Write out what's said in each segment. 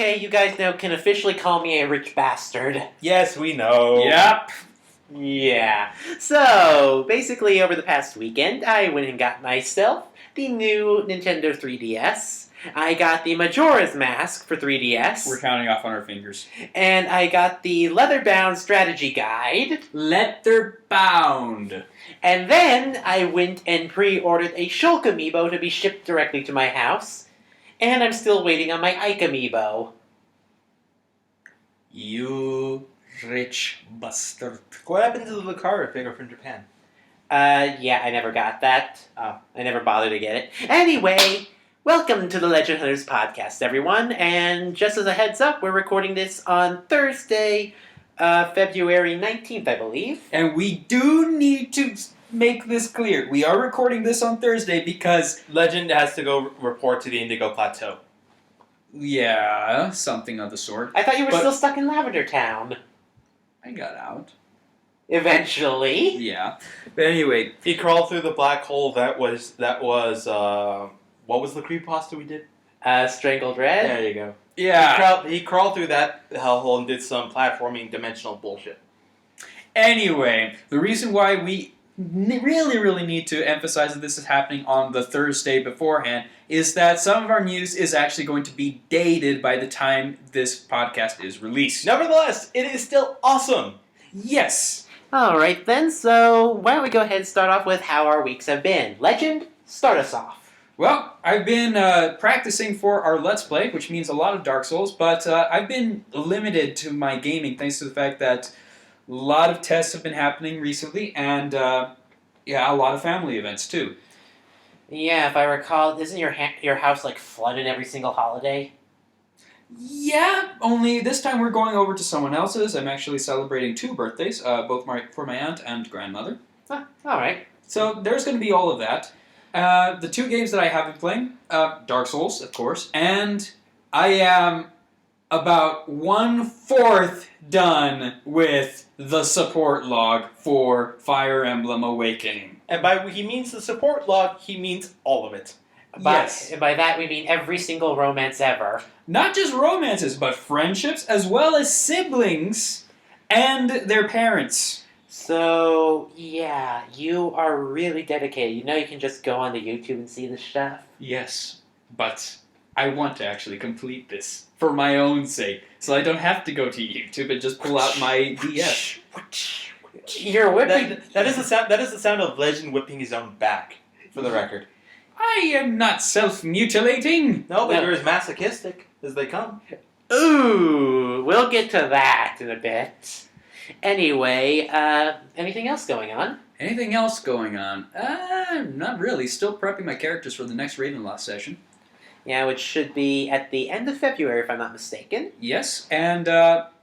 Okay, you guys now can officially call me a rich bastard. Yes, we know. Yep. Yeah. So, basically, over the past weekend, I went and got myself the new Nintendo 3DS. I got the Majora's Mask for 3DS. We're counting off on our fingers. And I got the leather-bound strategy guide. Leather-bound. And then I went and pre-ordered a Shulk amiibo to be shipped directly to my house. And I'm still waiting on my Ike amiibo. You rich bastard. What happened to the Lucario figure from Japan? Yeah, I never got that. I never bothered to get it. Anyway, welcome to the Legend Hunters podcast, everyone. And just as a heads up, we're recording this on Thursday, February 19th, I believe. And we do need to make this clear. We are recording this on Thursday because... Legend has to go report to the Indigo Plateau. Yeah, something of the sort. I thought you were still stuck in Lavender Town. I got out. Eventually. Yeah. But anyway... He crawled through the black hole that was what was the creepypasta we did? Strangled Red. There you go. Yeah. He crawled through that hellhole and did some platforming dimensional bullshit. Anyway, the reason why we really need to emphasize that this is happening on the Thursday beforehand is that some of our news is actually going to be dated by the time this podcast is released. Nevertheless, it is still awesome. Yes. Alright then, so why don't we go ahead and start off with how our weeks have been. Legend, start us off. Well, I've been practicing for our Let's Play, which means a lot of Dark Souls, but I've been limited to my gaming thanks to the fact that a lot of tests have been happening recently, and a lot of family events too. Yeah, if I recall, isn't your house like flooded every single holiday? Yeah, only this time we're going over to someone else's. I'm actually celebrating 2 birthdays, both for my aunt and grandmother. Alright. So there's going to be all of that. The 2 games that I have been playing, Dark Souls, of course, and I am about 1/4 done with the support log for Fire Emblem Awakening. And by he means the support log, he means all of it. Yes. And by that we mean every single romance ever. Not just romances, but friendships, as well as siblings and their parents. So, yeah, you are really dedicated. You know you can just go on to YouTube and see this stuff? Yes, but I want to actually complete this for my own sake, so I don't have to go to YouTube and just pull out my DS. You're whipping... That is the sound of Legend whipping his own back, for the record. I am not self-mutilating. No, but you're as masochistic as they come. Ooh, we'll get to that in a bit. Anyway, anything else going on? Anything else going on? Not really. Still prepping my characters for the next Ravenloft session. Yeah, which should be at the end of February, if I'm not mistaken. Yes, and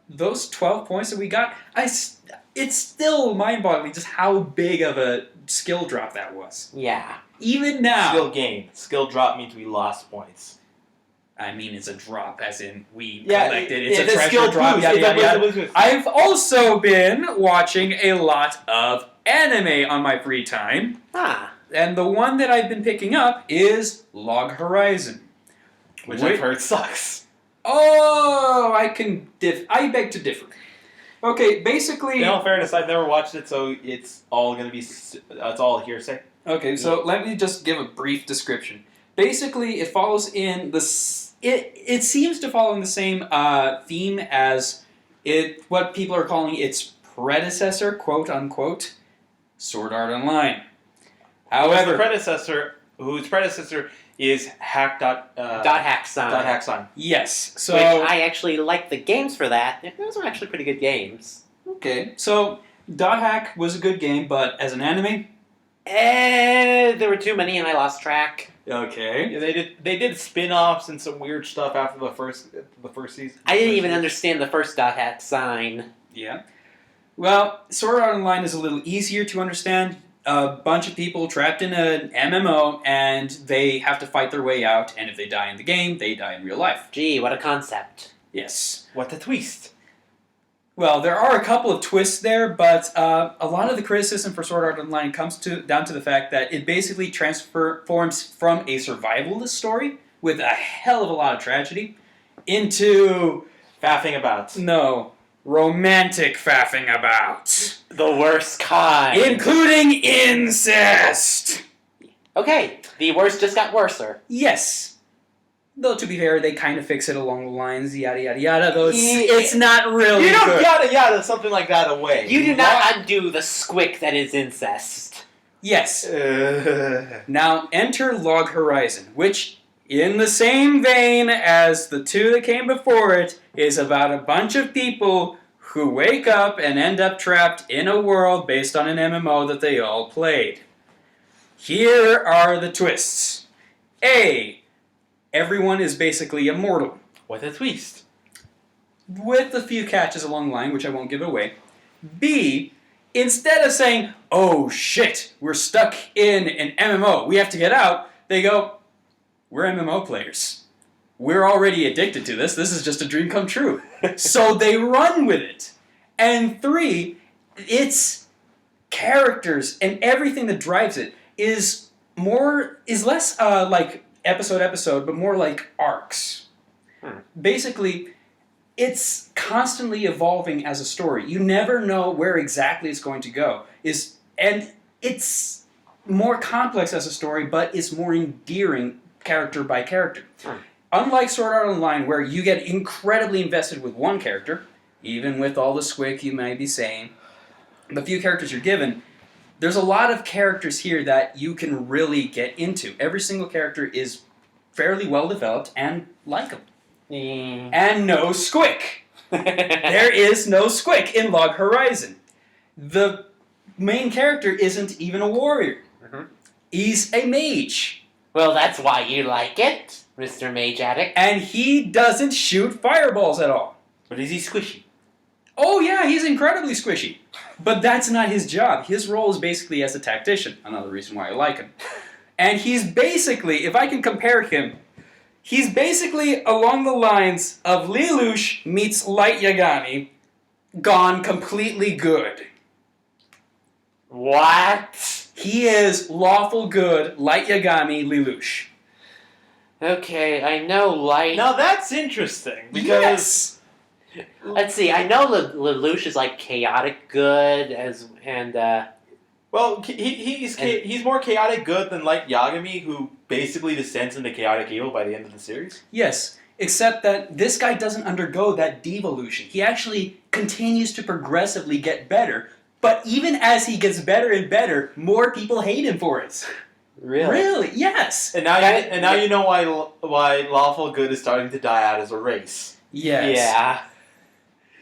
those 12 points that we got, it's still mind-boggling just how big of a skill drop that was. Yeah. Even now. Skill gain. Skill drop means we lost points. I mean, it's a drop, as in we Yeah, collected. It's a treasure skill drop. proves, Yada, yada, yada. I've also been watching a lot of anime on my free time. Ah. And the one that I've been picking up is Log Horizon. Which I've heard sucks. Oh, I beg to differ. Okay, basically... In all fairness, I've never watched it, so it's all going to be... it's all hearsay. Okay, so let me just give a brief description. Basically, it follows in the... It seems to follow in the same theme as what people are calling its predecessor, quote-unquote, Sword Art Online. However... whose predecessor is .hacksign. Yes, so... Which I actually like the games for that. Those are actually pretty good games. Okay, so .hack was a good game, but as an anime... There were too many and I lost track. Okay. Yeah, they did spin-offs and some weird stuff after the first season. I didn't even understand the first .hack sign. Yeah. Well, Sword Art Online is a little easier to understand. A bunch of people trapped in an MMO, and they have to fight their way out, and if they die in the game, they die in real life. Gee, what a concept. Yes. What a twist. Well, there are a couple of twists there, but a lot of the criticism for Sword Art Online comes down to the fact that it basically transforms from a survivalist story with a hell of a lot of tragedy into Faffing about. no romantic faffing about, The worst kind. including incest. Okay, the worst just got worser. Yes. Though to be fair, they kind of fix it along the lines, yada yada yada. Though Yeah. it's not really You don't good. yada yada something like that away. You do not undo the squick that is incest. Yes. Now enter Log Horizon, which, in the same vein as the two that came before it, is about a bunch of people who wake up and end up trapped in a world based on an MMO that they all played. Here are the twists. A. Everyone is basically immortal, With a twist. with a few catches along the line, which I won't give away. B. Instead of saying, oh shit, we're stuck in an MMO, we have to get out, they go, we're MMO players. We're already addicted to this. This is just a dream come true. So they run with it. And 3, its characters and everything that drives it is less like episode, but more like arcs. Basically, it's constantly evolving as a story. You never know where exactly it's going to go. And it's more complex as a story, but it's more endearing character by character. Unlike Sword Art Online, where you get incredibly invested with one character, even with all the squick you might be saying, the few characters you're given, there's a lot of characters here that you can really get into. Every single character is fairly well developed and likable. And no squick. There is no squick in Log Horizon. The main character isn't even a warrior. He's a mage. Well, that's why you like it, Mr. Mage Addict. And he doesn't shoot fireballs at all. But is he squishy? Oh yeah, he's incredibly squishy. But that's not his job. His role is basically as a tactician. Another reason why I like him. And he's basically, if I can compare him, he's basically along the lines of Lelouch meets Light Yagami, gone completely good. What? He is lawful good, Light Yagami Lelouch. Okay, I know Light... Now that's interesting, because... Yes! Let's see, I know Lelouch is like chaotic good, Well, he's more chaotic good than Light Yagami, who basically descends into chaotic evil by the end of the series. Yes, except that this guy doesn't undergo that devolution. He actually continues to progressively get better, but even as he gets better and better, more people hate him for it. Really? Really? Yes. And now you know why lawful good is starting to die out as a race. Yes. Yeah.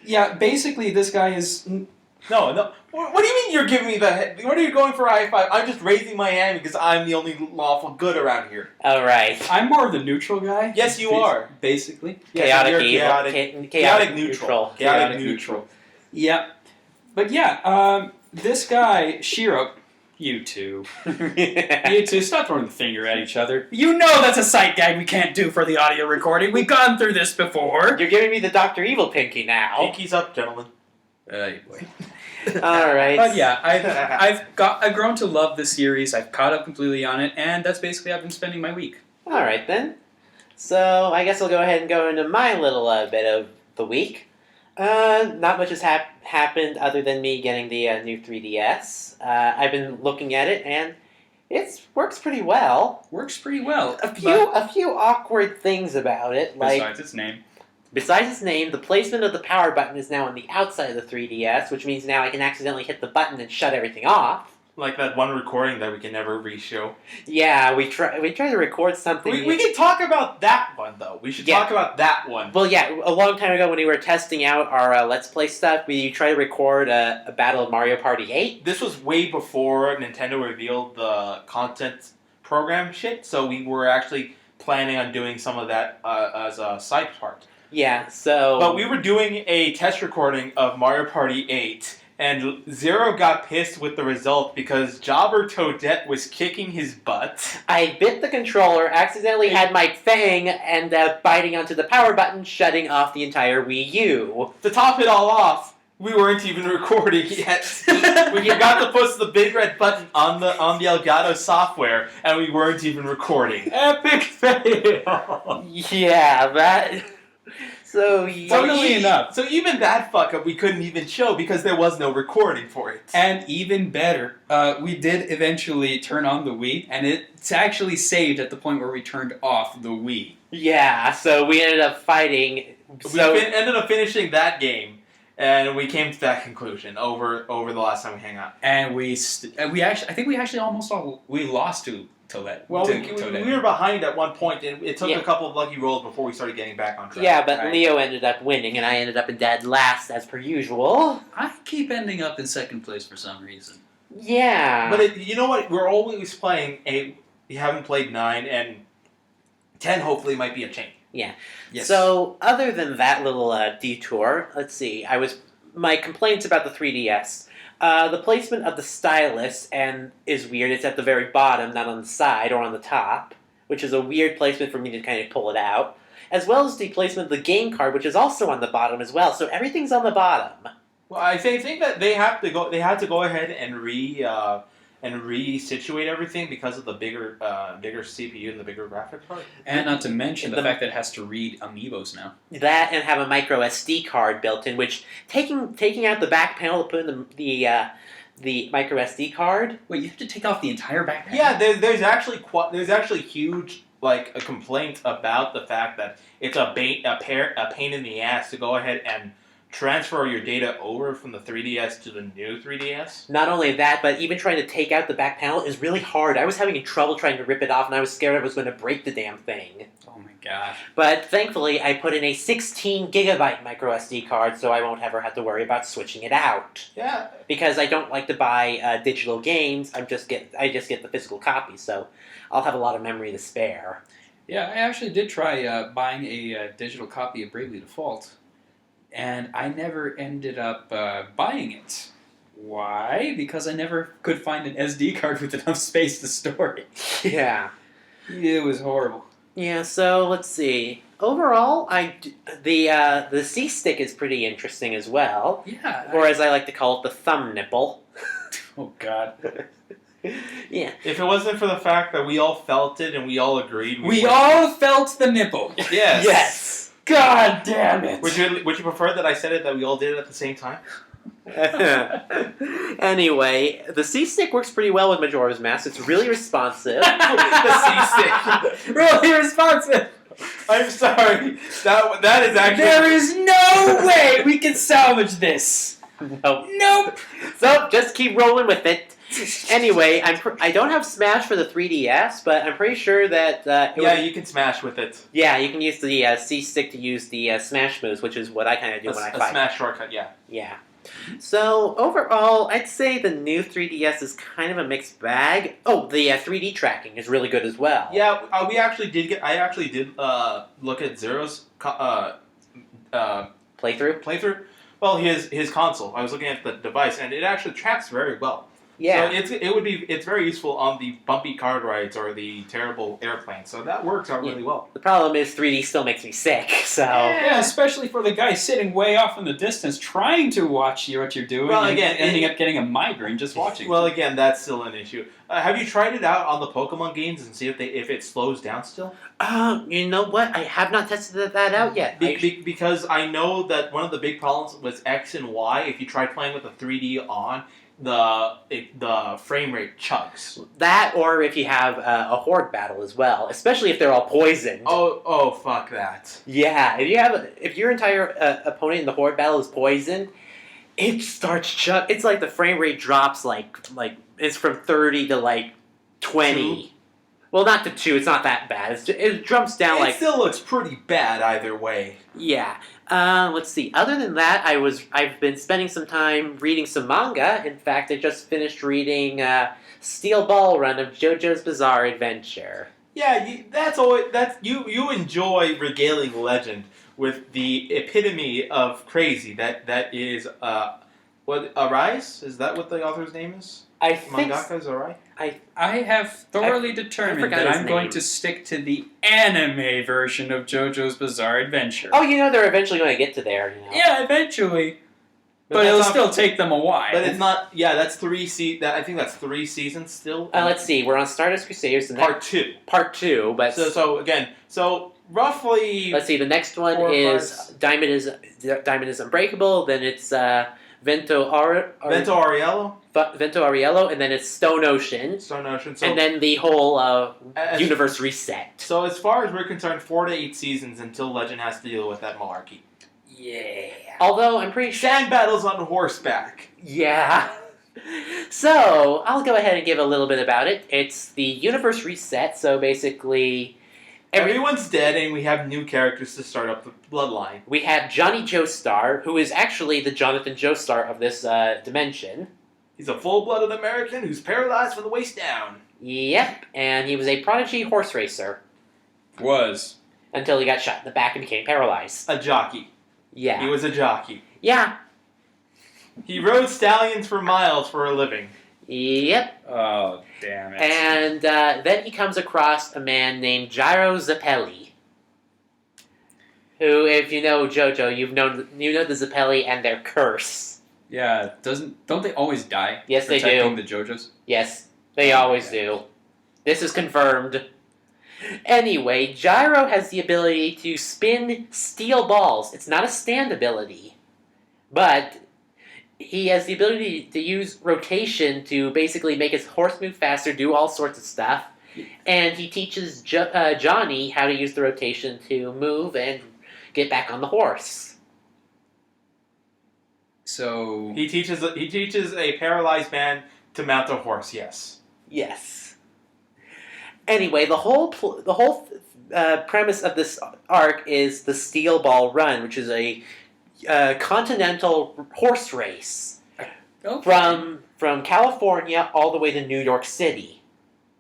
Yeah, basically this guy is... No. What do you mean you're giving me the head? What are you going for a high five? I'm just raising my hand because I'm the only lawful good around here. Alright. I'm more of the neutral guy. Yes, you are. Basically. Chaotic you're evil. chaotic neutral. Chaotic neutral. Yeah. But yeah, this guy, Shiro... You two. You two, stop throwing the finger at each other. You know that's a sight gag we can't do for the audio recording. We've gone through this before. You're giving me the Dr. Evil pinky now. Pinky's up, gentlemen. Boy. Alright. But yeah, I've grown to love this series. I've caught up completely on it, and that's basically how I've been spending my week. Alright then. So, I guess I'll go ahead and go into my little bit of the week. Not much has happened other than me getting the new 3DS. I've been looking at it, and it works pretty well. Works pretty well. A few awkward things about it, like Besides its name. besides its name, the placement of the power button is now on the outside of the 3DS, which means now I can accidentally hit the button and shut everything off. Like that one recording that we can never re-show. Yeah, we try to record something. We can talk about that one, though. We should talk about that one. Well, yeah, a long time ago when we were testing out our Let's Play stuff, we tried to record a Battle of Mario Party 8. This was way before Nintendo revealed the content program shit, so we were actually planning on doing some of that as a side part. Yeah, so... But we were doing a test recording of Mario Party 8, and Zero got pissed with the result because Jobber Toadette was kicking his butt. I bit the controller, accidentally had my fang, and biting onto the power button, shutting off the entire Wii U. To top it all off, we weren't even recording yet. We forgot to push the big red button on the Elgato software, and we weren't even recording. Epic fail! Yeah, that... So Funnily enough. So even that fuck up we couldn't even show because there was no recording for it. And even better, we did eventually turn on the Wii, and it's actually saved at the point where we turned off the Wii. Yeah, so we ended up fighting. We ended up finishing that game, and we came to that conclusion over the last time we hung out. And we actually almost lost to Toadette. Well, we were behind at one point, and it took a couple of lucky rolls before we started getting back on track. Yeah, but Leo ended up winning, and I ended up in dead last, as per usual. I keep ending up in second place for some reason. Yeah. But you know what? We're always playing 8. We haven't played 9, and 10 hopefully might be a change. Yeah. Yes. So, other than that little detour, let's see. My complaints about the 3DS. The placement of the stylus is weird. It's at the very bottom, not on the side or on the top, which is a weird placement for me to kind of pull it out. As well as the placement of the game card, which is also on the bottom as well. So everything's on the bottom. Well, I think that they had to go ahead and resituate everything because of the bigger CPU and the bigger graphics card. And not to mention the fact that it has to read amiibos now. That and have a micro SD card built in, which taking out the back panel to put in the micro SD card. Wait, you have to take off the entire back panel? Yeah, there's actually huge a complaint about the fact that it's a pain in the ass to go ahead and transfer your data over from the 3DS to the new 3DS. Not only that, but even trying to take out the back panel is really hard. I was having trouble trying to rip it off, and I was scared I was going to break the damn thing. Oh my gosh. But thankfully, I put in a 16 gigabyte micro SD card, so I won't ever have to worry about switching it out. Yeah. Because I don't like to buy digital games. I just get the physical copy, so I'll have a lot of memory to spare. Yeah, I actually did try buying a digital copy of Bravely Default. And I never ended up buying it. Why? Because I never could find an SD card with enough space to store it. Yeah. It was horrible. Yeah, so let's see. Overall, the C-stick is pretty interesting as well. Yeah. Or as I like to call it, the thumb nipple. Oh, God. Yeah. If it wasn't for the fact that we all felt it and we all agreed... We all felt the nipple. Yes. Yes. God damn it! Would you prefer that I said it that we all did it at the same time? Anyway, the C-stick works pretty well with Majora's Mask. It's really responsive. The C-stick. Really responsive! I'm sorry. That is actually... There is no way we can salvage this! Nope! So, just keep rolling with it. Anyway, I don't have Smash for the 3DS, but I'm pretty sure that... you can smash with it. Yeah, you can use the C-stick to use the Smash moves, which is what I kind of do when I fight. A Smash shortcut, yeah. Yeah. So, overall, I'd say the new 3DS is kind of a mixed bag. Oh, the 3D tracking is really good as well. Yeah, I actually did look at Zero's Playthrough? Well, his console. I was looking at the device, and it actually tracks very well. Yeah. So it's very useful on the bumpy card rides or the terrible airplanes. So that works out really well. The problem is 3D still makes me sick, so... Yeah, especially for the guy sitting way off in the distance trying to watch what you're doing and ending up getting a migraine just watching. Well, again, that's still an issue. Have you tried it out on the Pokemon games and see if it slows down still? You know what? I have not tested that out yet. Because I know that one of the big problems was X and Y. If you try playing with the 3D on... The frame rate chugs. That, or if you have a horde battle as well, especially if they're all poisoned. Oh, fuck that. Yeah, if your entire opponent in the horde battle is poisoned, it starts it's like the frame rate drops like it's from 30 to like 20. 2? Well, not to 2. It's not that bad. It jumps down It still looks pretty bad either way. Yeah. Let's see. Other than that, I've been spending some time reading some manga. In fact, I just finished reading Steel Ball Run of JoJo's Bizarre Adventure. Yeah, you enjoy regaling Legend with the epitome of crazy. That is Arise? Is that what the author's name is? I think Mangaka's Arise? I have thoroughly determined that I'm going to stick to the anime version of JoJo's Bizarre Adventure. Oh, they're eventually going to get to there. Yeah, eventually. But it'll still take them a while. But it's not. Yeah, that's 3 I think that's 3 seasons still. Let's see. We're on Stardust Crusaders. Part 2. Part 2, but so again, roughly. Let's see. The next one 4 or is 5. Diamond is Unbreakable. Then it's Vento Ariello. Vento Ariello, and then it's Stone Ocean. Stone Ocean. So, And then the whole as- universe reset. So as far as we're concerned, 4 to 8 seasons until Legend has to deal with that malarkey. Yeah. Although I'm pretty sure. Sand battles on horseback. Yeah. So I'll go ahead and give a little bit about it. It's the universe reset. So basically, Everyone's dead, and we have new characters to start up the bloodline. we have Johnny Joestar, who is actually the Jonathan Joestar of this dimension. He's a full-blooded American who's paralyzed from the waist down. Yep, and he was a prodigy horse racer Was. until he got shot in the back and became paralyzed. A jockey. Yeah. He was a jockey. Yeah. He rode stallions for miles for a living. Yep. Oh, damn it. And then he comes across a man named Gyro Zappelli, who, if you know Jojo, you know the Zappelli and their curse. Yeah, don't they always die? Yes, they protecting do. the JoJos? Yes, they always do. This is confirmed. Anyway, Gyro has the ability to spin steel balls. It's not a stand ability, but he has the ability to use rotation to basically make his horse move faster, do all sorts of stuff. And he teaches Johnny how to use the rotation to move and get back on the horse. So... He teaches a paralyzed man to mount a horse. Yes. Yes. Anyway, the whole premise of this arc is the Steel Ball Run, which is a continental horse race from California all the way to New York City.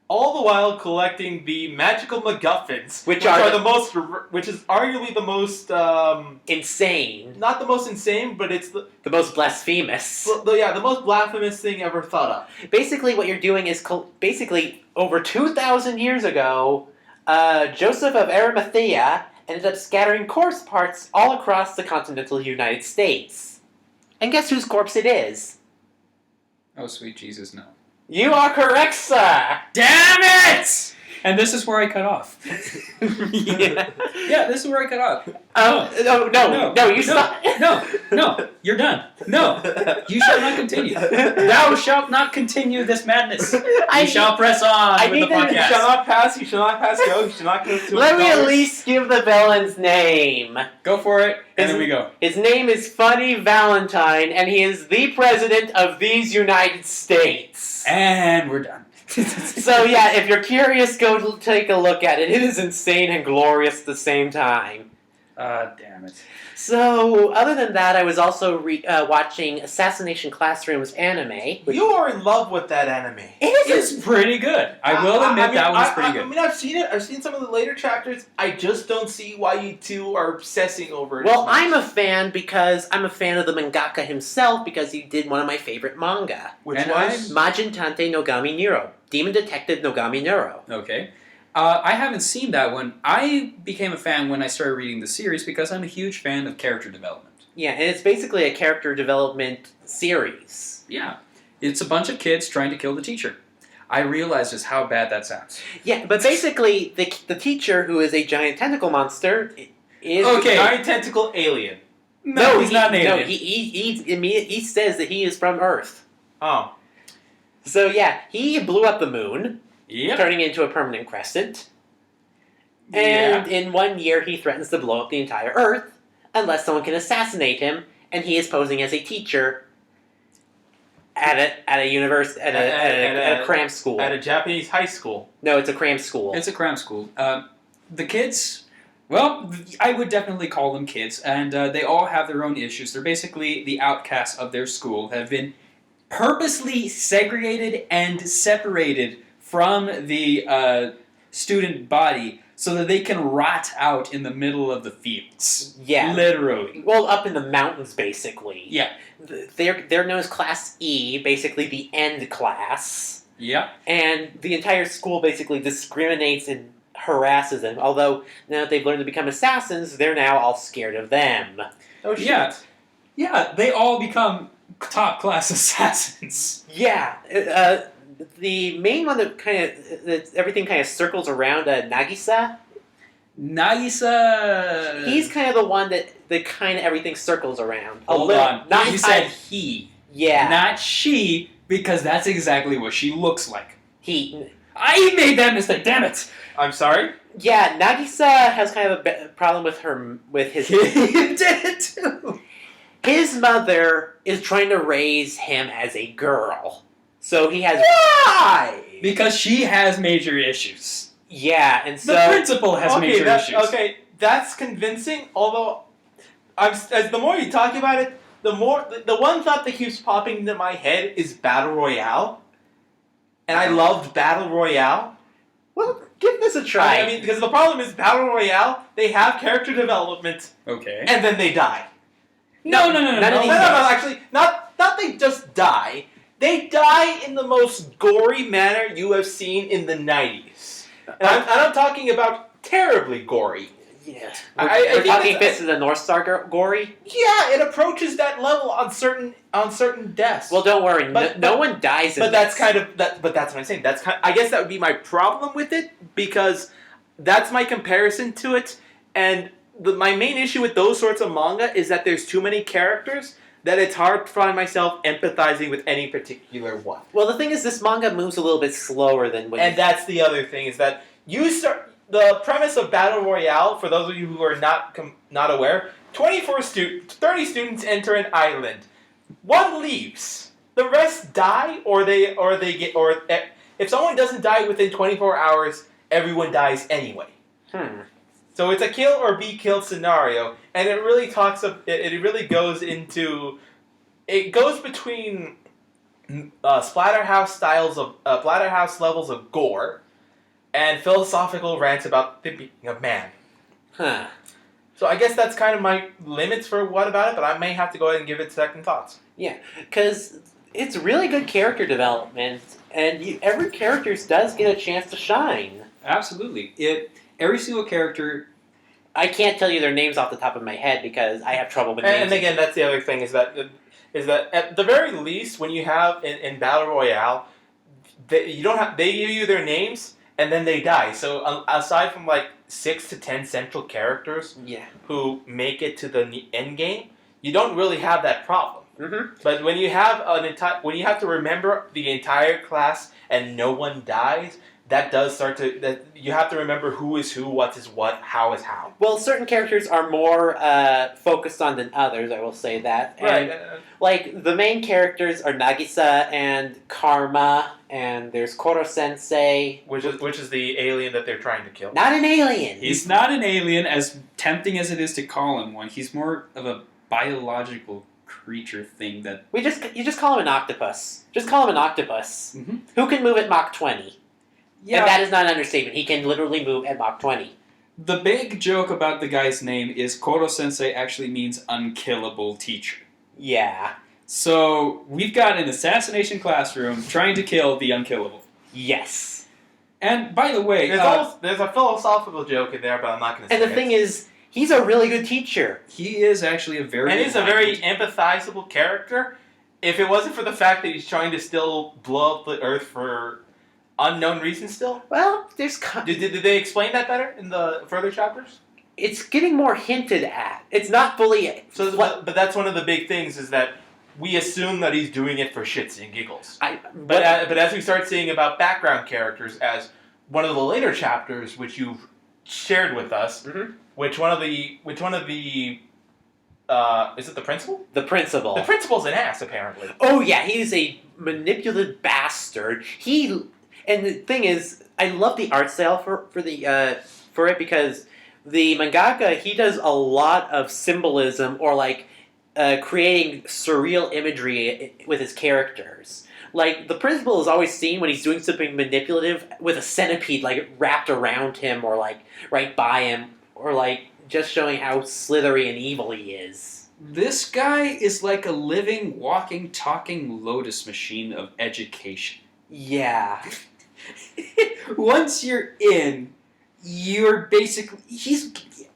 All the while collecting the magical MacGuffins, Which is arguably the most Insane. not the most insane, but it's the The most blasphemous. the most blasphemous thing ever thought of. Basically, what you're doing is basically over 2,000 years ago, Joseph of Arimathea ended up scattering corpse parts all across the continental United States. And guess whose corpse it is? Oh, sweet Jesus, no. You are correct, sir! Damn it! And this is where I cut off. Yeah. Yeah, this is where I cut off. No, you stop. No, you're done. No, you shall not continue. Thou shalt not continue this madness. You shall press on with the need to- You podcast. shall not pass. You shall not pass go. You shall not go to. Let me at least give the villain's name. Go for it, and then we go. His name is Funny Valentine, and he is the president of these United States. And we're done. So yeah, if you're curious, go take a look at it. It is insane and glorious at the same time. Damn it. So, other than that, I was also watching Assassination Classroom's anime. You are in love with that anime. It's pretty good. I will admit that one's pretty good. I mean, I've seen it. I've seen some of the later chapters. I just don't see why you two are obsessing over it. Well, as much. I'm a fan because I'm a fan of the mangaka himself because he did one of my favorite manga. Which And was Majin Tante Nogami Nero. Demon Detective Nogami Nero. Okay. I haven't seen that one. I became a fan when I started reading the series because I'm a huge fan of character development. Yeah, and it's basically a character development series. Yeah. It's a bunch of kids trying to kill the teacher. I realized just how bad that sounds. Yeah, but basically, the teacher, who is a giant tentacle monster, is... Okay. giant tentacle alien. No, he's not an alien. No, he says that he is from Earth. Oh, So yeah, he blew up the moon, Yep. turning it into a permanent crescent. Yeah. And in 1 year, he threatens to blow up the entire Earth unless someone can assassinate him. And he is posing as a teacher at a cram school. at a Japanese high school. No, it's a cram school. It's a cram school. The kids, well, I would definitely call them kids, and they all have their own issues. They're basically the outcasts of their school, have been purposely segregated and separated from the student body so that they can rot out in the middle of the fields. Yeah. Literally. Well, up in the mountains, basically. Yeah. They're known as Class E, basically the end class. Yeah. And the entire school basically discriminates and harasses them. Although, now that they've learned to become assassins, they're now all scared of them. Oh shit. Yeah. Yeah, they all become top-class assassins. Yeah. The main one that everything kind of circles around Nagisa. Nagisa. He's kind of the one that kind of everything circles around. Hold on. Not You said he, yeah. not she, because that's exactly what she looks like. He. I made that mistake. Damn it. I'm sorry? Yeah, Nagisa has kind of a problem with his. You did it too. His mother is trying to raise him as a girl, so he has. Why? Because she has major issues. Yeah, and so The principal has major issues. Okay, that's convincing, although as the more you talk about it, the one thought that keeps popping into my head is Battle Royale. And I loved Battle Royale. well, give this a try. I mean, because the problem is Battle Royale, they have character development, Okay. and then they die. No. Actually, not they just die. They die in the most gory manner you have seen in the 90s. And I'm talking about terribly gory. yeah, I we're think talking that's- Fist of the North Star gory. Yeah, it approaches that level on certain deaths. Well, don't worry, But- no one dies in but that's this. kind of that. But that's what I'm saying. I guess that would be my problem with it because that's my comparison to it. And my main issue with those sorts of manga is that there's too many characters that it's hard to find myself empathizing with any particular one. Well, the thing is, this manga moves a little bit slower than what. And that's the other thing is that you start the premise of Battle Royale. For those of you who are not aware, 30 students enter an island. One leaves. The rest die, or if someone doesn't die within 24 hours, everyone dies anyway. So it's a kill or be killed scenario, and it really it really goes into. It goes between splatterhouse levels of gore, and philosophical rants about the being of man. Huh. So I guess that's kind of my limits for what about it, but I may have to go ahead and give it second thoughts. Yeah, because it's really good character development, and every character does get a chance to shine. Absolutely. Every single character. I can't tell you their names off the top of my head because I have trouble with names. And again, that's the other thing is that at the very least, when you have in Battle Royale, they give you their names and then they die. So aside from like 6 to 10 central characters yeah. who make it to the end game, you don't really have that problem. Mm-hmm. But when you have when you have to remember the entire class and no one dies, that does start to you have to remember who is who, what is what, how is how. Well, certain characters are more focused on than others. I will say that. And, Right. like the main characters are Nagisa and Karma, and there's Koro Sensei. Which is the alien that they're trying to kill. Not an alien. He's not an alien, as tempting as it is to call him one. He's more of a biological creature thing that. You just call him an octopus. Just call him an octopus. Mm-hmm. Who can move at Mach 20? Yeah. And that is not an understatement. He can literally move at Mach 20. The big joke about the guy's name is Koro Sensei actually means unkillable teacher. Yeah. So we've got an assassination classroom trying to kill the unkillable. Yes. And by the way, There's a philosophical joke in there, but I'm not going to say And the thing is, he's a really good teacher. he is actually a very and he's a very empathizable character. If it wasn't for the fact that he's trying to still blow up the Earth for unknown reasons still? Well, there's Did they explain that better in the further chapters? it's getting more hinted at. It's not fully. But that's one of the big things is that we assume that he's doing it for shits and giggles. But But as we start seeing about background characters, as one of the later chapters, which you've shared with us, Mhm. which one of the is it the principal? the principal. The principal's an ass, apparently. Oh yeah, he's a manipulative bastard. And the thing is, I love the art style for it because the mangaka, he does a lot of symbolism or like creating surreal imagery with his characters. Like the principal is always seen when he's doing something manipulative with a centipede like wrapped around him or like right by him or like just showing how slithery and evil he is. This guy is like a living, walking, talking lotus machine of education. Yeah. Once you're in, you're basically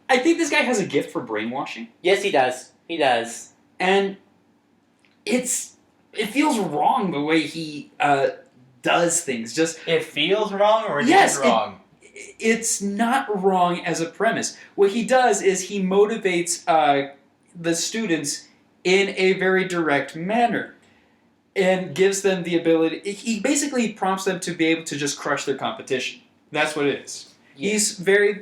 I think this guy has a gift for brainwashing, Yes, he does. He does. and it feels wrong the way he does things. Just It feels wrong or it Yes, is wrong? it's not wrong as a premise. What he does is he motivates the students in a very direct manner and gives them the ability. He basically prompts them to be able to just crush their competition. That's what it is. Yeah.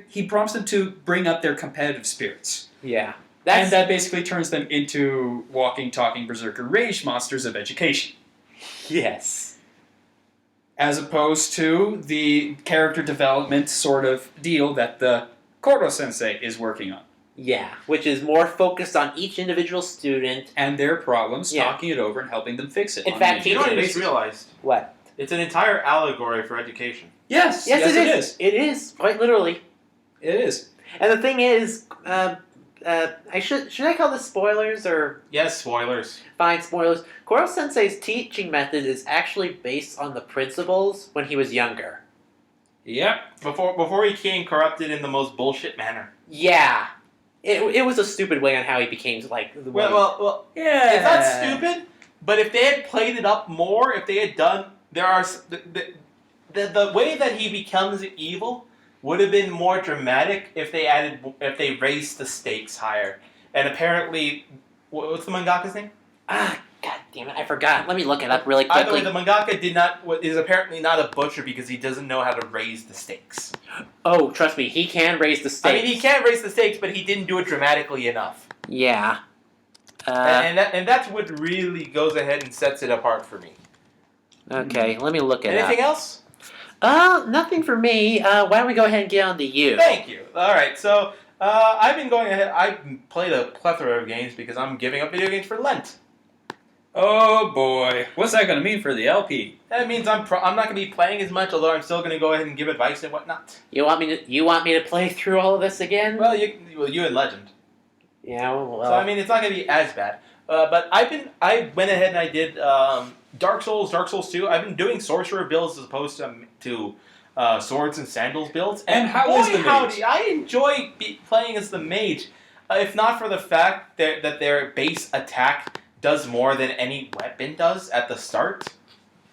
He prompts them to bring up their competitive spirits. Yeah. And that basically turns them into walking, talking berserker rage monsters of education. Yes. As opposed to the character development sort of deal that the Koro Sensei is working on. Yeah, which is more focused on each individual student. And their problems, Yeah. talking it over and helping them fix it. In on fact, the You know what I individual just basis. realized? What? It's an entire allegory for education. Yes, Yes, it is. It is, quite literally. It is. And the thing is, should I call this spoilers or Yes, spoilers. fine spoilers? Koro Sensei's teaching method is actually based on the principles when he was younger. Yep. Before he became corrupted in the most bullshit manner. Yeah. It was a stupid way on how he became like the way. Well, Yeah. it's not stupid, but if they had played it up more, if they had done, the way that he becomes evil would have been more dramatic if they raised the stakes higher. And apparently, what's the mangaka's name? God damn it, I forgot. Let me look it up really Either quickly. way, the mangaka is apparently not a butcher because he doesn't know how to raise the stakes. Oh, trust me, he can raise the stakes. I mean, he can raise the stakes, but he didn't do it dramatically enough. Yeah. And that's what really goes ahead and sets it apart for me. Okay, let me look it Anything up. else? Nothing for me. Why don't we go ahead and get on to you? Thank you. All right, so I've been going ahead. I've played a plethora of games because I'm giving up video games for Lent. Oh boy, what's that going to mean for the LP? That means I'm not going to be playing as much, although I'm still going to go ahead and give advice and whatnot. You want me to play through all of this again? Well, you and Legend. Yeah. Well. So I mean, it's not going to be as bad. But I went ahead and I did Dark Souls 2. I've been doing sorcerer builds as opposed to swords and sandals builds. And how is the mage? Howdy, I enjoy playing as the mage, if not for the fact that their base attack does more than any weapon does at the start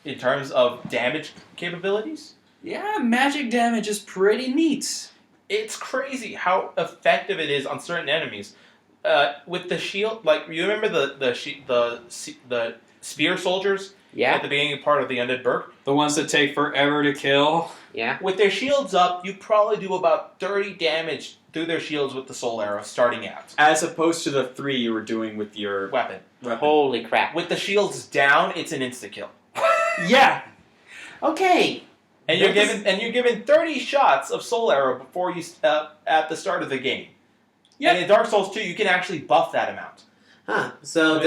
in terms of damage capabilities. Yeah, magic damage is pretty neat. It's crazy how effective it is on certain enemies. With the shield, like you remember the spear soldiers Yeah. at the beginning part of the Undead Burg? The ones that take forever to kill. Yeah. With their shields up, you probably do about 30 damage through their shields with the soul arrow starting out. As opposed to the 3 you were doing with your Weapon. Holy crap. With the shields down, it's an insta kill. Yeah. Okay. And you're given 30 shots of soul arrow before you at the start of the game. Yep. And in Dark Souls 2, you can actually buff that amount. Huh. So With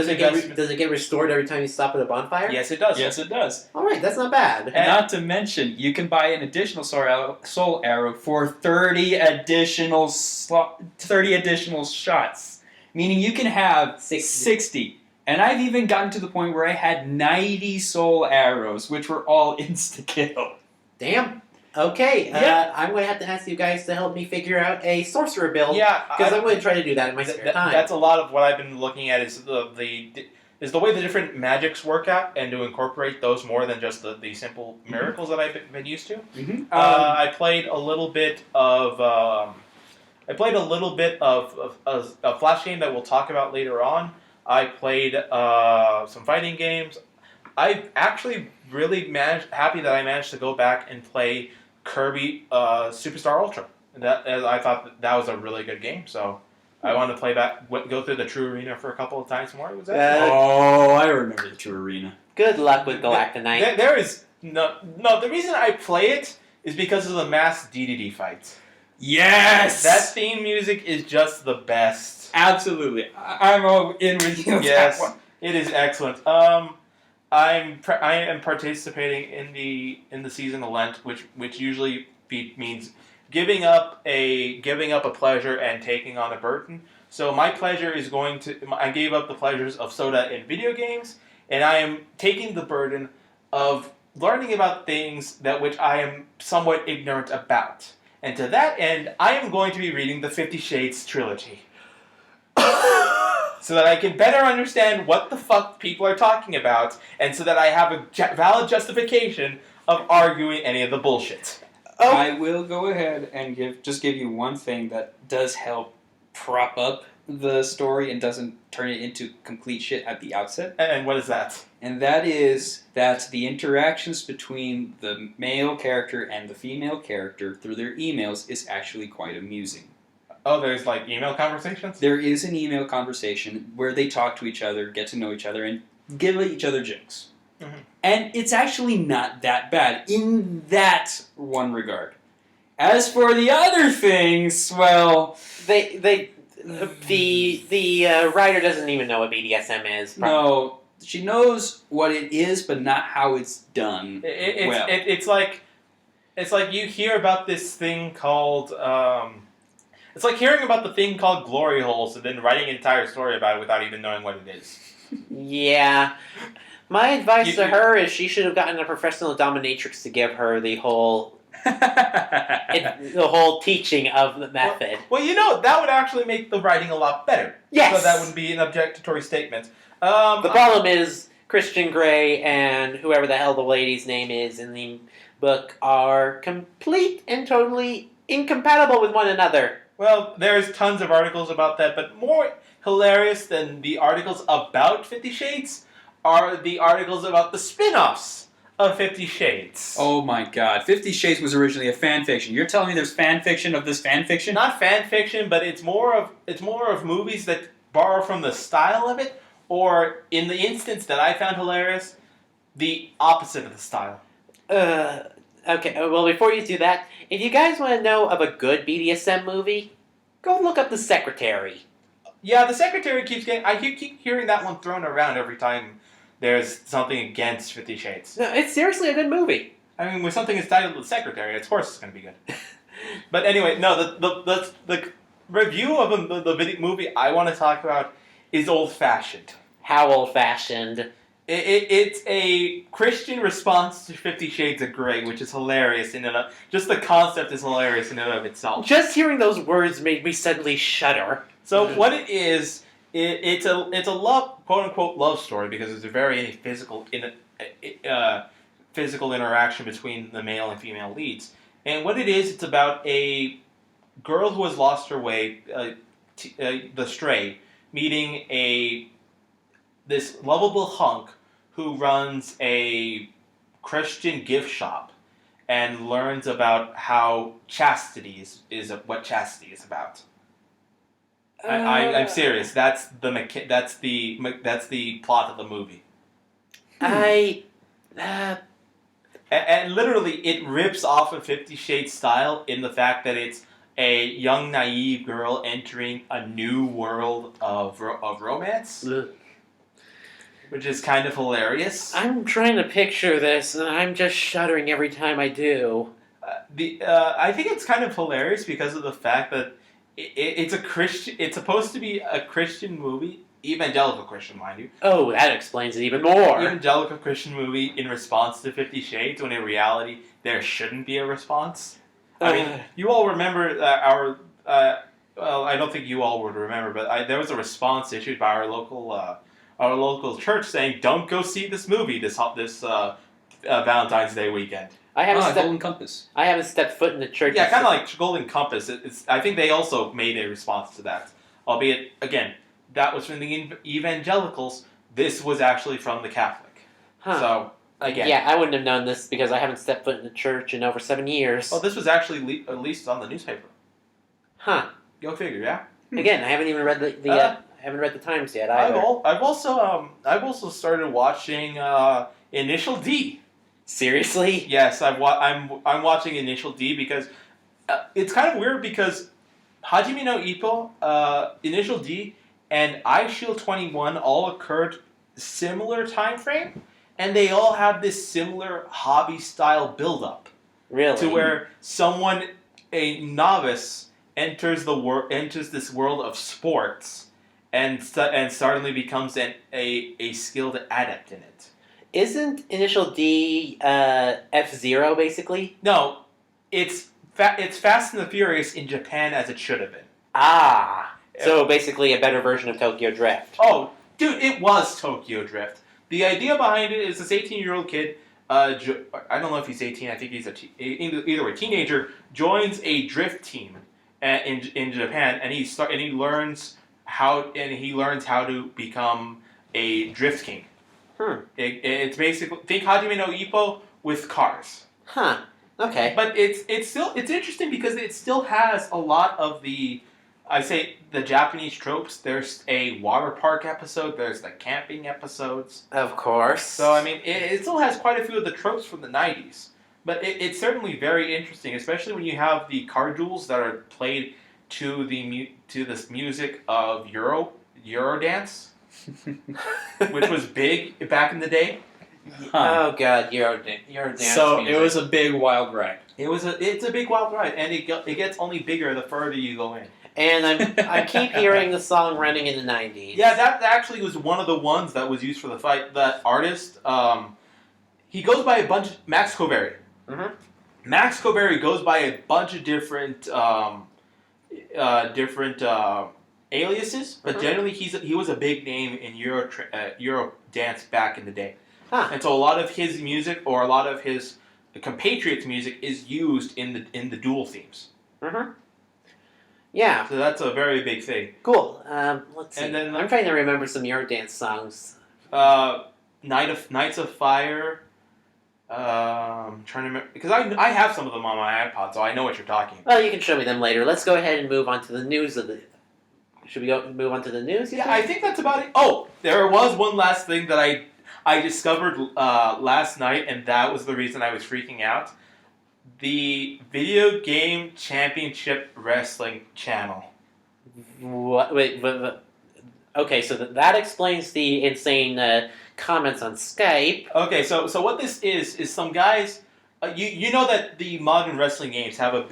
does it get restored every time you stop at a bonfire? Yes, it does. Yes, it does. All right, that's not bad. And- Not to mention, you can buy an additional soul arrow for 30 additional shots. Meaning you can have 60. And I've even gotten to the point where I had 90 soul arrows, which were all insta-kill. Damn. Okay. Yeah. I'm going to have to ask you guys to help me figure out a sorcerer build. Yeah, Because I'm going to try to do that in my spare time. That's a lot of what I've been looking at is the way the different magics work out and to incorporate those more than just the simple miracles that I've been used to. Mm-hmm. I played a little bit of a flash game that we'll talk about later on. I played some fighting games. I'm actually really happy that I managed to go back and play Kirby Superstar Ultra. I thought that was a really good game, so I wanted to play back, go through the True Arena for a couple of times more. It was actually Oh, I remember the True Arena. Good luck with Galactonite. there is no. The reason I play it is because of the mass DDD fights. Yes! That theme music is just the best. Absolutely. I'm all in with you on Yes, that one. it is excellent. I am participating in the season of Lent, which usually means giving up a pleasure and taking on a burden. So my pleasure is I gave up the pleasures of soda and video games, and I am taking the burden of learning about things which I am somewhat ignorant about. And to that end, I am going to be reading the 50 Shades trilogy. So that I can better understand what the fuck people are talking about, and so that I have a valid justification of arguing any of the bullshit. Oh. I will go ahead and give you one thing that does help prop up the story and doesn't turn it into complete shit at the outset. And what is that? And that is that the interactions between the male character and the female character through their emails is actually quite amusing. Oh, there's like email conversations? There is an email conversation where they talk to each other, get to know each other, and give each other jokes. Mm-hmm. And it's actually not that bad in that one regard. As for the other things, well, The writer doesn't even know what BDSM is. no, she knows what it is, but not how it's done. It's like you hear about this thing called it's like hearing about the thing called glory holes and then writing an entire story about it without even knowing what it is. Yeah. My advice to her is she should have gotten a professional dominatrix to give her the whole teaching of the method. Well, that would actually make the writing a lot better. Yes. So that wouldn't be an objectory statement. The problem is Christian Grey and whoever the hell the lady's name is in the book are complete and totally incompatible with one another. Well, there's tons of articles about that, but more hilarious than the articles about 50 Shades are the articles about the spin-offs of 50 Shades. Oh my god, 50 Shades was originally a fan fiction. You're telling me there's fan fiction of this fan fiction? Not fan fiction, but it's more of movies that borrow from the style of it, or in the instance that I found hilarious, the opposite of the style. Okay, well, before you do that, if you guys want to know of a good BDSM movie, go look up The Secretary. Yeah, The Secretary keeps getting... I keep hearing that one thrown around every time there's something against 50 Shades. No, it's seriously a good movie. I mean, when something is titled The Secretary, of course it's going to be good. But anyway, no, the review of the video movie I want to talk about is old-fashioned. How old-fashioned? It's a Christian response to 50 Shades of Grey, which is hilarious in and of... Just the concept is hilarious in and of itself. Just hearing those words made me suddenly shudder. So what it is, it's a love, quote-unquote love story, because it's a very physical interaction between the male and female leads. And what it is, it's about a girl who has lost her way, the stray, meeting this lovable hunk who runs a Christian gift shop and learns about how chastity is what chastity is about. I'm serious. That's the plot of the movie. And literally, it rips off of 50 Shades style in the fact that it's a young, naive girl entering a new world of romance. Ugh. Which is kind of hilarious. I'm trying to picture this, and I'm just shuddering every time I do. I think it's kind of hilarious because of the fact that it's a Christian. It's supposed to be a Christian movie, evangelical Christian, mind you. Oh, that explains it even more. Evangelical Christian movie in response to 50 Shades, when in reality there shouldn't be a response. I mean, you all remember well, I don't think you all would remember, but there was a response issued by our local church saying, "Don't go see this movie this Valentine's Day weekend." Golden Compass. I haven't stepped foot in the church. Yeah, kind of like Golden Compass. I think they also made a response to that. Albeit, again, that was from the evangelicals. This was actually from the Catholic. Huh. So, again. Yeah, I wouldn't have known this because I haven't stepped foot in the church in over 7 years. Well, this was actually released on the newspaper. Huh. Go figure, yeah? Again, I haven't even read I haven't read the Times yet either. I've also started watching Initial D. Seriously? Yes, I'm watching Initial D because it's kind of weird because Hajime no Ippo, Initial D, and iShield 21 all occurred similar time frame, and they all have this similar hobby style build-up. Really? To where a novice, enters this world of sports and suddenly becomes a skilled adept in it. Isn't Initial D F-Zero, basically? No, it's Fast and the Furious in Japan as it should have been. Ah, so basically a better version of Tokyo Drift. Oh, dude, it was Tokyo Drift. The idea behind it is this 18-year-old kid I don't know if he's 18. I think he's either a teenager. Joins a drift team in Japan, and he learns how to become a drift king. It's basically think Hajime no Ippo with cars. Huh. Okay. But it's interesting because it still has a lot of the Japanese tropes. There's a water park episode. There's the camping episodes. Of course. So I mean, it still has quite a few of the tropes from the 90s. But it's certainly very interesting, especially when you have the car duels that are played to this music of Eurodance, which was big back in the day. Oh god, Eurodance. So music. it was a big wild ride. It's a big wild ride, and it gets only bigger the further you go in. And I keep hearing the song running in the 90s. Yeah, that actually was one of the ones that was used for the fight. That artist, he goes by a bunch of Max Coberry. Mm-hmm. Max Coberry goes by a bunch of different aliases, but generally he was a big name in Euro dance back in the day. Huh. And so a lot of his music or a lot of his compatriots' music is used in the duel themes. Mm-hmm. Yeah. So that's a very big thing. Cool. Let's see. And then I'm trying to remember some Eurodance songs. Nights of Fire. I'm trying to remember because I have some of them on my iPod, so I know what you're talking about. Well, you can show me them later. Let's go ahead and move on to the news of the. Should we move on to the news? Yeah, I think that's about it. Oh, there was one last thing that I discovered last night, and that was the reason I was freaking out. The Video Game Championship Wrestling channel. What? Wait. Okay, so that explains the insane comments on Skype. Okay, so what this is some guys. You know that the modern wrestling games have a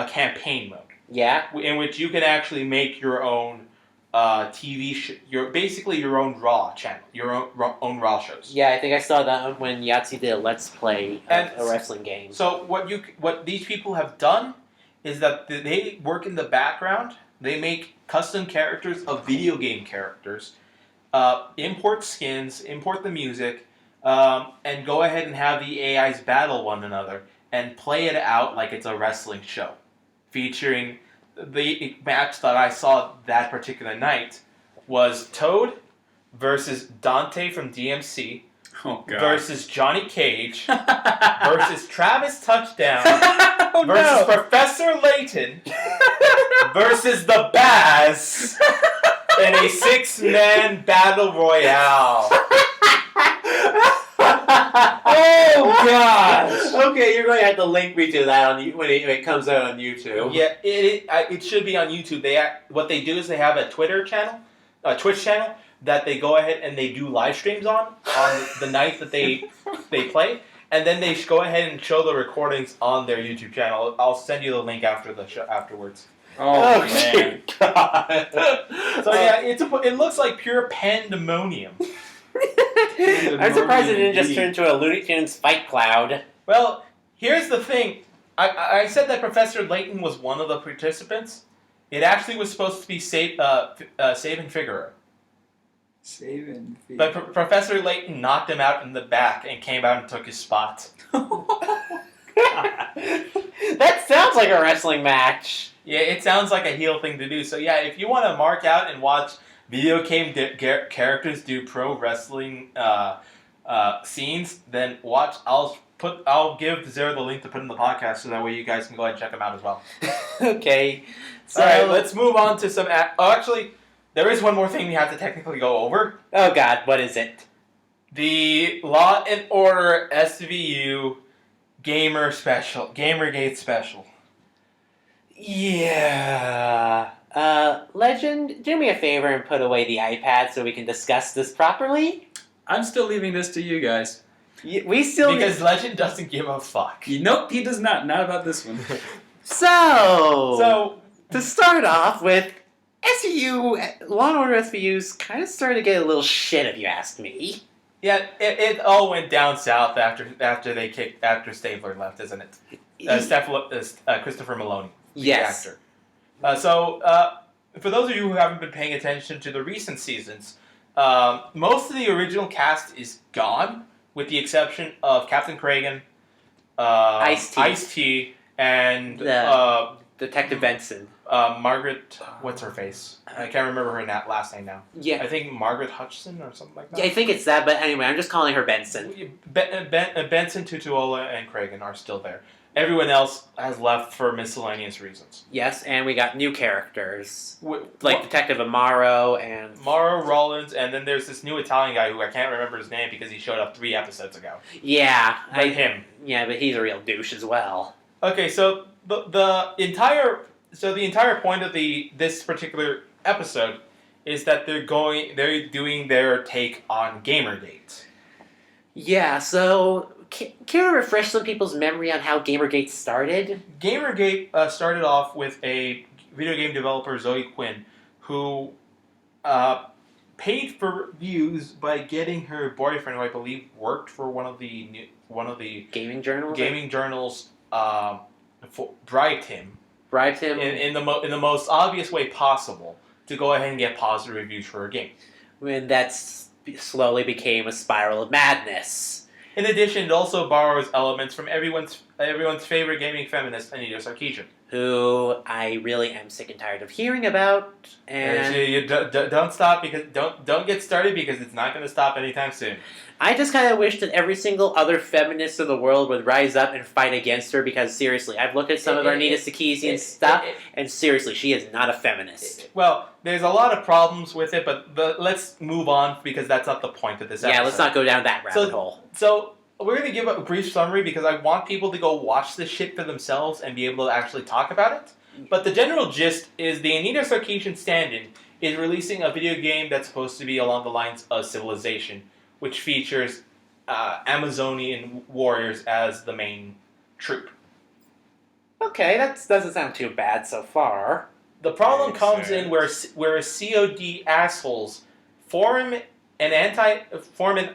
campaign mode. Yeah. In which you can actually make your own TV basically your own Raw channel, your own Raw shows. Yeah, I think I saw that when Yahtzee did a Let's Play a wrestling game. So what these people have done is that they work in the background. They make custom characters of video game characters, import skins, import the music, and go ahead and have the AIs battle one another and play it out like it's a wrestling show, featuring. The match that I saw that particular night was Toad versus Dante from DMC versus Johnny Cage versus Travis Touchdown versus Professor Layton versus the Baz in a 6-man battle royale. Oh gosh! Okay, you're going to have to link me to that when it comes out on YouTube. Yeah, it should be on YouTube. What they do is they have a Twitch channel that they go ahead and they do live streams on the night that they play, and then they go ahead and show the recordings on their YouTube channel. I'll send you the link after the show afterwards. Oh man! God. So yeah, it looks like pure pandemonium. I'm surprised it didn't just turn into a Looney Tunes fight cloud. Well, here's the thing. I said that Professor Layton was one of the participants. It actually was supposed to be Sabin Figueroa. But Professor Layton knocked him out in the back and came out and took his spot. That sounds like a wrestling match. Yeah, it sounds like a heel thing to do. So yeah, if you want to mark out and watch video game characters do pro wrestling scenes, then watch. I'll give Zero the link to put in the podcast so that way you guys can go ahead and check them out as well. Okay. So all right, let's move on to some. Actually, there is one more thing we have to technically go over. Oh God, what is it? The Law and Order SVU Gamergate special. Yeah. Legend, do me a favor and put away the iPad so we can discuss this properly. I'm still leaving this to you guys. We still because Legend doesn't give a fuck. Nope, he does not. Not about this one. So to start off with, SVU, Law and Order SVU's kind of starting to get a little shit if you ask me. Yeah, it all went down south after Stabler left, isn't it? Christopher Maloney, yes. The actor. So, for those of you who haven't been paying attention to the recent seasons, most of the original cast is gone. with the exception of Captain Kragan, Ice-T. Ice-T, and Detective Benson. Margaret, what's her face? I can't remember her last name now. Yeah. I think Margaret Hutchison or something like that. Yeah, I think it's that, but anyway, I'm just calling her Benson. Benson, Tutuola, and Kragan are still there. Everyone else has left for miscellaneous reasons. Yes, and we got new characters. Like Detective Amaro and... Mara Rollins, and then there's this new Italian guy who I can't remember his name because he showed up 3 episodes ago. Yeah. Him. Yeah, but he's a real douche as well. Okay, so the entire point of this particular episode is that they're doing their take on Gamergate. Yeah, so can you refresh some people's memory on how Gamergate started? Gamergate started off with a video game developer, Zoe Quinn, who paid for views by getting her boyfriend, who I believe worked for one of the Gaming journals. Bribed him in the most obvious way possible to go ahead and get positive reviews for her game. When that slowly became a spiral of madness. In addition, it also borrows elements from everyone's favorite gaming feminist, Anita Sarkeesian, who I really am sick and tired of hearing about. And you don't stop because don't get started because it's not going to stop anytime soon. I just kind of wish that every single other feminist in the world would rise up and fight against her because seriously, I've looked at some of Anita Sarkeesian stuff, and seriously, she is not a feminist. Well, there's a lot of problems with it, but let's move on because that's not the point of this episode. Yeah, let's not go down that rabbit hole. So we're going to give a brief summary because I want people to go watch this shit for themselves and be able to actually talk about it. But the general gist is the Anita Sarkeesian stand-in is releasing a video game that's supposed to be along the lines of Civilization, which features Amazonian warriors as the main troop. Okay, that doesn't sound too bad so far. The problem comes in where COD assholes form an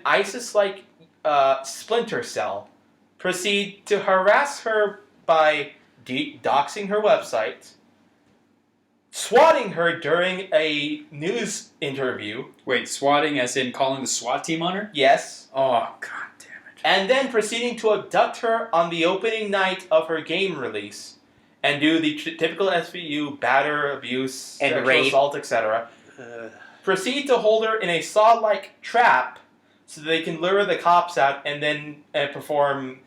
ISIS-like splinter cell, proceed to harass her by doxing her website, swatting her during a news interview. Wait, swatting as in calling the SWAT team on her? Yes. Oh, god damn it. And then proceeding to abduct her on the opening night of her game release and do the typical SVU, batter, abuse, and sexual rape, assault, etc. Proceed to hold her in a saw-like trap so they can lure the cops out and then perform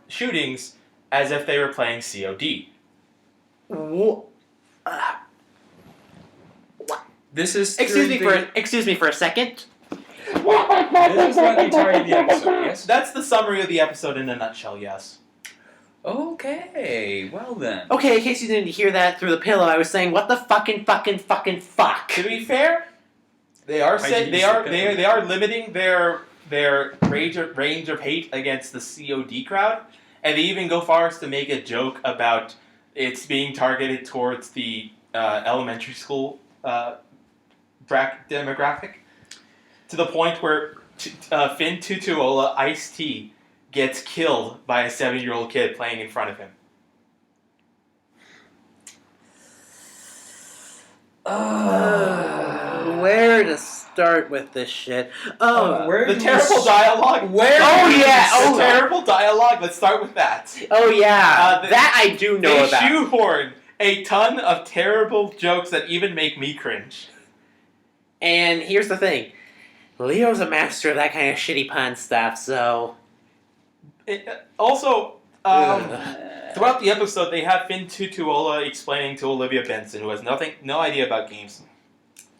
shootings as if they were playing COD. This is excuse me for a second. This is not the entirety of the episode, yes? That's the summary of the episode in a nutshell, yes. Okay, well then. Okay, in case you didn't hear that through the pillow, I was saying, what the fucking fuck? To be fair, they are limiting their range of hate against the COD crowd, and they even go far as to make a joke about it's being targeted towards the elementary school demographic, to the point where Finn Tutuola, Ice-T, gets killed by a 7-year-old kid playing in front of him. Where to start with this shit? The terrible dialogue. Terrible dialogue. Let's start with that. Oh yeah, that I do know about. They shoehorn a ton of terrible jokes that even make me cringe. And here's the thing, Leo's a master of that kind of shitty pun stuff. So, throughout the episode, they have Finn Tutuola explaining to Olivia Benson, who has no idea about games,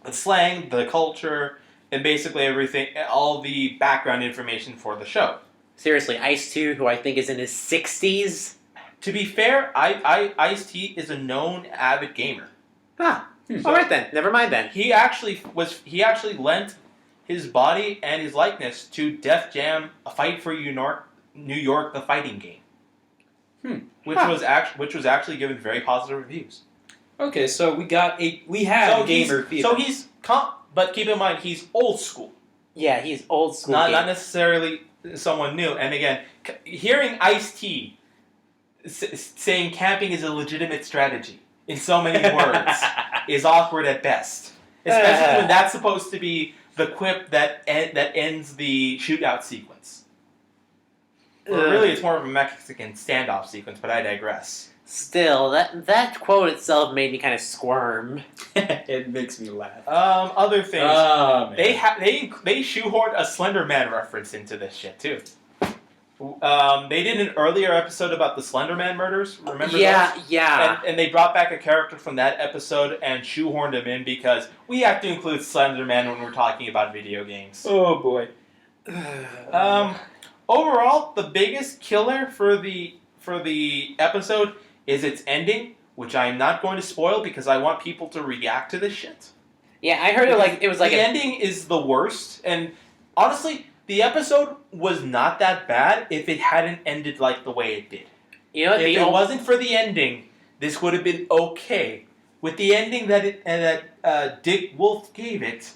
the slang, the culture, and basically everything, all the background information for the show. Seriously, Ice-T, who I think is in his 60s. To be fair, Ice-T is a known avid gamer. All right then. Never mind then. He actually lent his body and his likeness to Def Jam: A Fight for New York, the fighting game, which was actually given very positive reviews. Okay, so we have a gamer fever. But keep in mind he's old school. Yeah, he's old school. Not necessarily someone new. And again, hearing Ice-T saying camping is a legitimate strategy in so many words is awkward at best. Especially when that's supposed to be the quip that ends the shootout sequence. Or really, it's more of a Mexican standoff sequence, but I digress. Still, that quote itself made me kind of squirm. It makes me laugh. Other things. Oh, man. They shoehorned a Slender Man reference into this shit too. They did an earlier episode about the Slender Man murders. Remember those? Yeah. And they brought back a character from that episode and shoehorned him in because we have to include Slender Man when we're talking about video games. Oh boy. Overall, the biggest killer for the episode is its ending, which I'm not going to spoil because I want people to react to this shit. Yeah, I heard it was like the ending is the worst, and honestly, the episode was not that bad if it hadn't ended like the way it did. You know, if it wasn't for the ending, this would have been okay. With the ending that Dick Wolf gave it,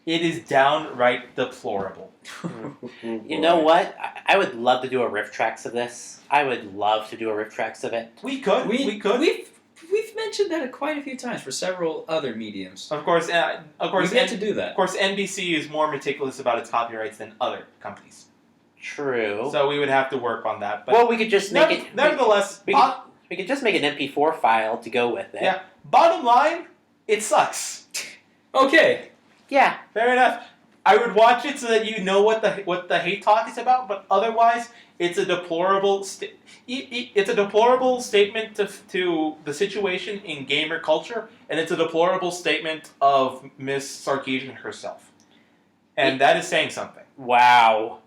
it is downright deplorable. You know what? I would love to do a riff tracks of this. I would love to do a riff tracks of it. We could. We've mentioned that quite a few times for several other mediums. Of course, we've had to do that. Of course, NBC is more meticulous about its copyrights than other companies. True. So we would have to work on that. But well, we could just make it. Nevertheless, we could just make an MP4 file to go with it. Yeah. Bottom line, it sucks. Okay. Yeah. Fair enough. I would watch it so that you know what the hate talk is about, but otherwise, it's a deplorable. It's a deplorable statement to the situation in gamer culture, and it's a deplorable statement of Miss Sarkeesian herself, and that is saying something. Wow.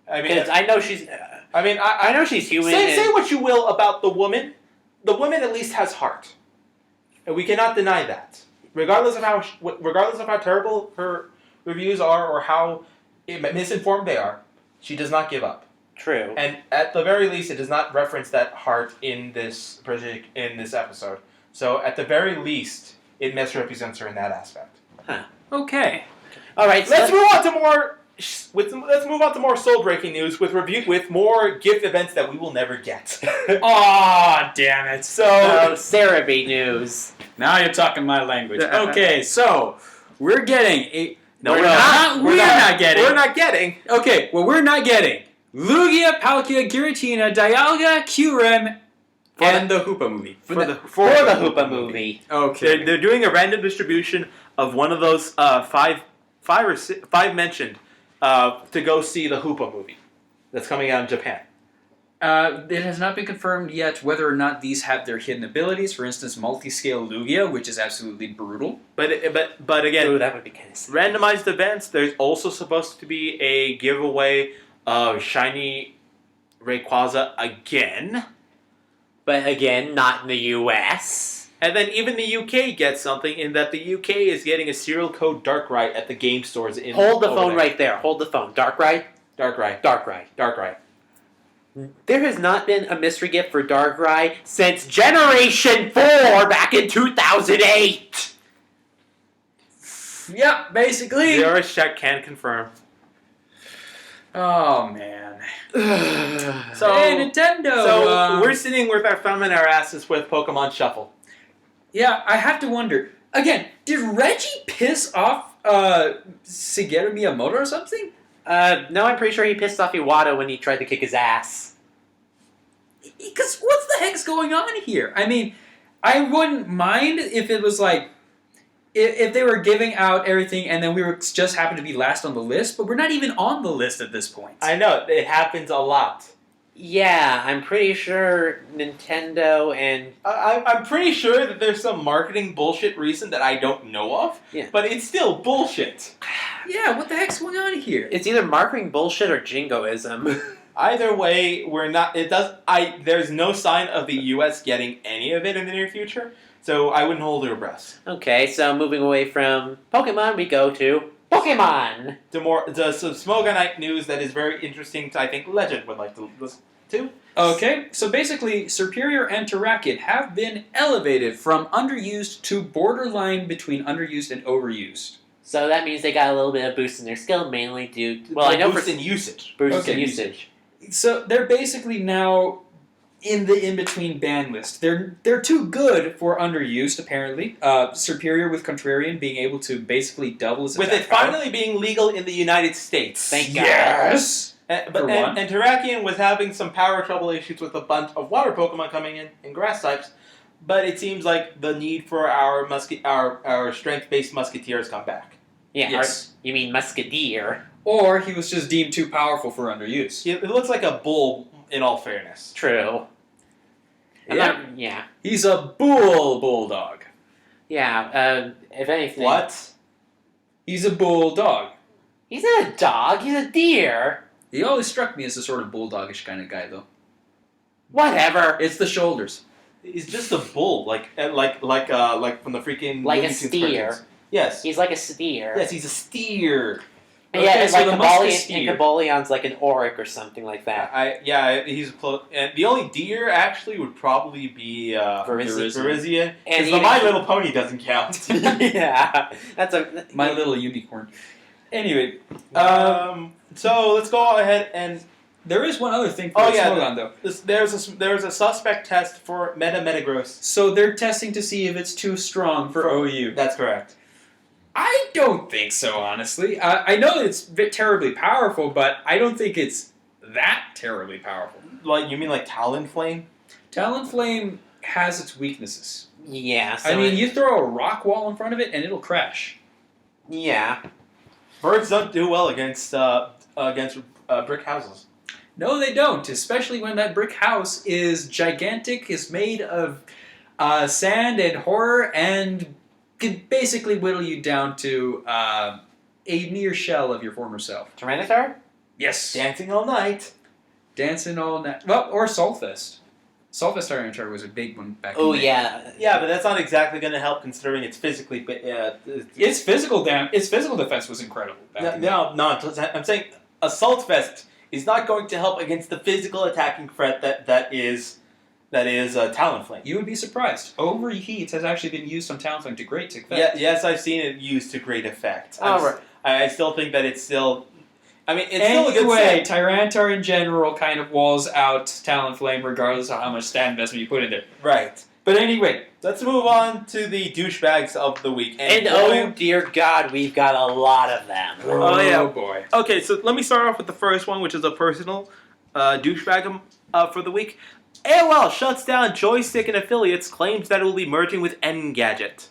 I mean, I know she's. I know she's human. Say what you will about the woman. The woman at least has heart, and we cannot deny that. Regardless of how terrible her reviews are or how misinformed they are, she does not give up. True. And at the very least, it does not reference that heart in this episode. So at the very least, it misrepresents her in that aspect. Huh. Okay. All right. Let's move on to more soul-breaking news with more gift events that we will never get. Aw, damn it. So Cerebi news. Now you're talking my language. Okay, so we're getting a. No, we're not getting. We're not getting. Okay, well, we're not getting Lugia, Palkia, Giratina, Dialga, Kyurem, and the Hoopa movie. For the Hoopa movie. Okay. They're doing a random distribution of one of those five mentioned to go see the Hoopa movie that's coming out in Japan. It has not been confirmed yet whether or not these have their hidden abilities. For instance, multi-scale Lugia, which is absolutely brutal. But again, ooh, that would be kind of sick. Randomized events. There's also supposed to be a giveaway of shiny Rayquaza again. But again, not in the U.S. And then even the UK gets something in that the UK is getting a serial code Darkrai at the game stores. Hold the phone right there. Hold the phone. Darkrai. Darkrai. There has not been a mystery gift for Darkrai since Generation 4 back in 2008! Yep, basically. Zero's check can confirm. Oh, man. So, hey, Nintendo! So, we're sitting with our thumb in our asses with Pokemon Shuffle. Yeah, I have to wonder. Again, did Reggie piss off Shigeru Miyamoto or something? No, I'm pretty sure he pissed off Iwata when he tried to kick his ass. Because what's the heck's going on here? I mean, I wouldn't mind if it was like, if they were giving out everything and then we were just happened to be last on the list, but we're not even on the list at this point. I know, it happens a lot. Yeah, I'm pretty sure Nintendo and... I'm pretty sure that there's some marketing bullshit reason that I don't know of, but it's still bullshit. Yeah, what the heck's going on here? It's either marketing bullshit or jingoism. Either way, we're not. There's no sign of the U.S. getting any of it in the near future, so I wouldn't hold your breath. Okay, so moving away from Pokemon, we go to Pokemon. Some Smogonite news that is very interesting. I think Legend would like to listen to. Okay, so basically, Serperior and Terrakion have been elevated from underused to borderline between underused and overused. So that means they got a little bit of boost in their skill, mainly due to... Well, I know boost in usage. Boost in usage. So they're basically now in the in-between ban list. They're too good for underused, apparently. Serperior with Contrarian being able to basically double his With attack it power. finally being legal in the United States. Thank God. Yes! And For one. Terrakion was having some power trouble issues with a bunch of water Pokemon coming in grass types, but it seems like the need for our strength-based Musketeer has come back. Yeah, Yes. you mean Musketeer. Or he was just deemed too powerful for underuse. It looks like a bull, in all fairness. True. Yeah. He's a bulldog. Yeah, if anything... What? He's a bulldog. He's not a dog, he's a deer. He always struck me as a sort of bulldogish kind of guy, though. Whatever. It's the shoulders. He's just a bull, like from the freaking Like a Looney Tunes steer. cartoons. Yes. He's like a steer. Yes, he's a steer. Yeah, Okay, and so like the and Caboleon's like an Auric or something like that. He's close. And the only deer actually would probably be Verizia. And Because the even- My Little Pony doesn't count. Yeah, that's a... My little unicorn. Anyway, so let's go ahead and there is one other thing for Smogon, though. there's a suspect test for Mega-Metagross. So they're testing to see if it's too strong for OU. That's correct. I don't think so, honestly. I know it's terribly powerful, but I don't think it's that terribly powerful. Like you mean like Talonflame? Talonflame has its weaknesses. Yeah, so I mean, you throw a rock wall in front of it and it'll crash. Yeah. Birds don't do well against brick houses. No, they don't, especially when that brick house is gigantic, is made of sand and horror, and can basically whittle you down to a near shell of your former self. Tyranitar? Yes. Dancing all night. Dancing all night. Well, or Solfest. Solfest Tyranitar was a big one back Oh, in the day. yeah. Yeah, but that's not exactly going to help considering it's physically. Its physical defense was incredible. Back in the day. No. I'm saying Assault Vest is not going to help against the physical attacking threat that is Talonflame. You would be surprised. Overheat has actually been used on Talonflame to great effect. Yeah, yes, I've seen it used to great effect. Right. I still think that it's still. I mean, it's still a good Anyway, set. Tyranitar in general kind of walls out Talonflame regardless of how much stat investment you put in there. Right. But anyway, Let's move on to the douchebags of the week. And oh dear God, we've got a lot of them. Oh, yeah. oh boy. Okay, so let me start off with the first one, which is a personal douchebag for the week. AOL shuts down Joystick and Affiliates, claims that it will be merging with Engadget.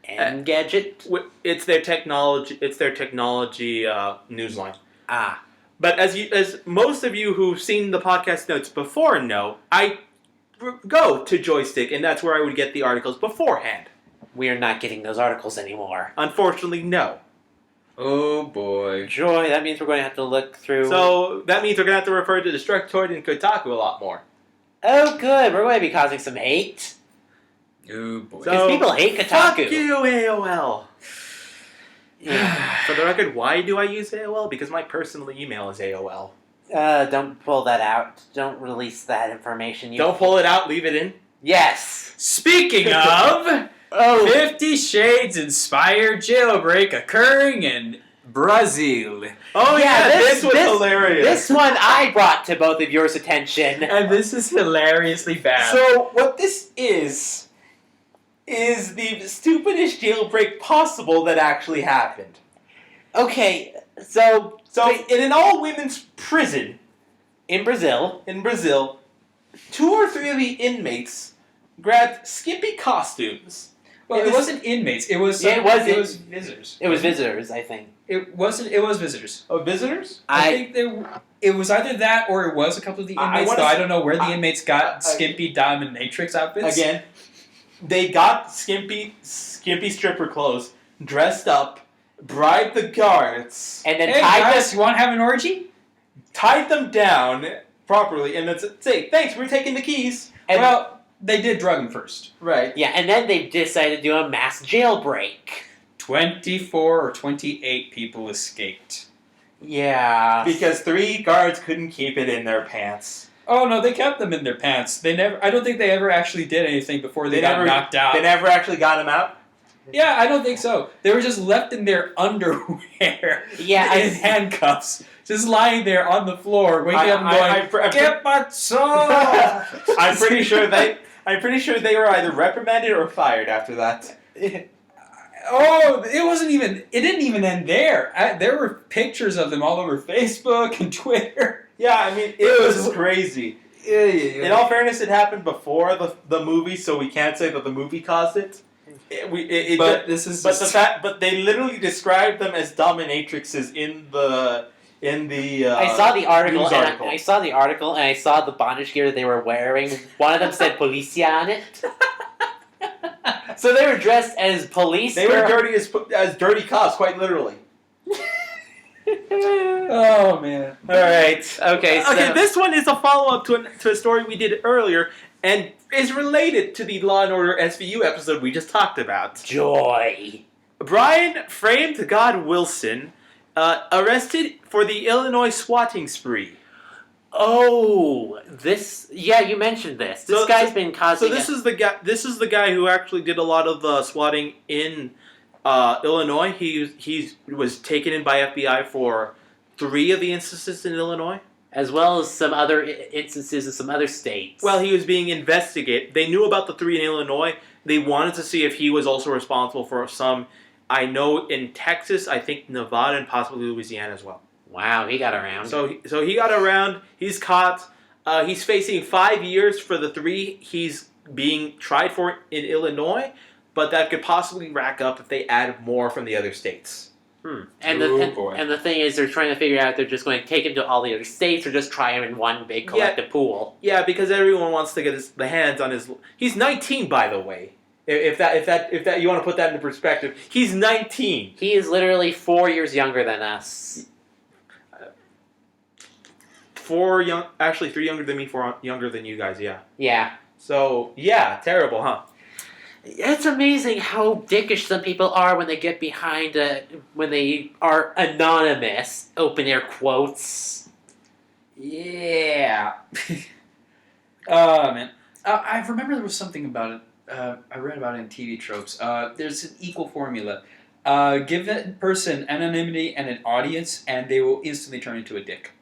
Engadget? It's their technology. It's their technology newsline. Ah. But as most of you who've seen the podcast notes before know, I go to Joystick, and that's where I would get the articles beforehand. We're not getting those articles anymore. Unfortunately, no. Oh boy. Joy, that means we're going to have to look through... So that means we're going to have to refer to Destructoid and Kotaku a lot more. Oh good, we're going to be causing some hate. Oh boy. Because people hate Kotaku. Fuck you, AOL! Yeah. For the record, why do I use AOL? Because my personal email is AOL. Don't pull that out. Don't release that information. Don't pull it out, leave it in. Yes! Speaking of, 50 Shades inspired jailbreak occurring in Brazil. Oh yeah, this was hilarious. This one I brought to both of yours attention. And this is hilariously bad. So what this is the stupidest jailbreak possible that actually happened. Okay, so In an all-women's prison in Brazil, in Brazil, 2 or 3 of the inmates grabbed skimpy costumes. well, it this- wasn't inmates. It was Yeah, it was it was visitors. it was visitors, I think. It wasn't. It was visitors. Oh, visitors? I think it was either that or it was a couple of the inmates. wanna Though I s- don't know where the inmates got skimpy diamond matrix outfits. Again, they got skimpy stripper clothes, dressed up, bribed the guards, And then Hey tied guys, you want to have an orgy? tied them down properly, and then say, "Thanks, we're taking the keys." and, Well, they did drug him first. Right. yeah, and then they decided to do a mass jailbreak. 24 or 28 people escaped. Yeah. Because 3 guards couldn't keep it in their pants. Oh no, they kept them in their pants. They never. I don't think they ever actually did anything before they got knocked out. They never actually got him out. Yeah, I don't think so. They were just left in their underwear. Yeah, in handcuffs. Just lying there on the floor, waking up and going, "Get my soul!" I'm pretty sure they were either reprimanded or fired after that. Oh, it didn't even end there. There were pictures of them all over Facebook and Twitter. Yeah, I mean, it was crazy. Yeah. In all fairness, it happened before the movie, so we can't say that the movie caused it. But they literally described them as dominatrixes in the. I saw the article, news and article. I saw the article, and I saw the bondage gear that they were wearing. One of them said "Policia" on it. So they were dressed as police. They were dirty as dirty cops, quite literally. Oh man! All right. Okay. So Okay, this one is a follow-up to a story we did earlier, and is related to the Law and Order SVU episode we just talked about. joy. Brian framed God Wilson, arrested for the Illinois swatting spree. Oh, this. Yeah, you mentioned this. This guy's been causing. So this is the guy. This is the guy who actually did a lot of the swatting in Illinois. He was taken in by FBI for 3 of the instances in Illinois, as well as some other instances in some other states. Well, he was being investigated. They knew about the 3 in Illinois. They wanted to see if he was also responsible for some. I know in Texas, I think Nevada, and possibly Louisiana as well. Wow, he got around. So he got around. He's caught. He's facing 5 years for the 3 he's being tried for in Illinois, but that could possibly rack up if they add more from the other states. And the thing is, they're trying to figure out if they're just going to take him to all the other states or just try him in one big collective pool. Yeah, because everyone wants to get the hands on his. He's 19, by the way. If that you want to put that into perspective, he's 19. He is literally 4 years younger than us. 3 younger than me, 4 younger than you guys. Yeah. Yeah. So yeah, terrible, huh? It's amazing how dickish some people are when they get behind when they are anonymous. Open air quotes. Yeah. Oh man, I remember there was something about it. I read about it in TV tropes. There's an equal formula. Give that person anonymity and an audience, and they will instantly turn into a dick.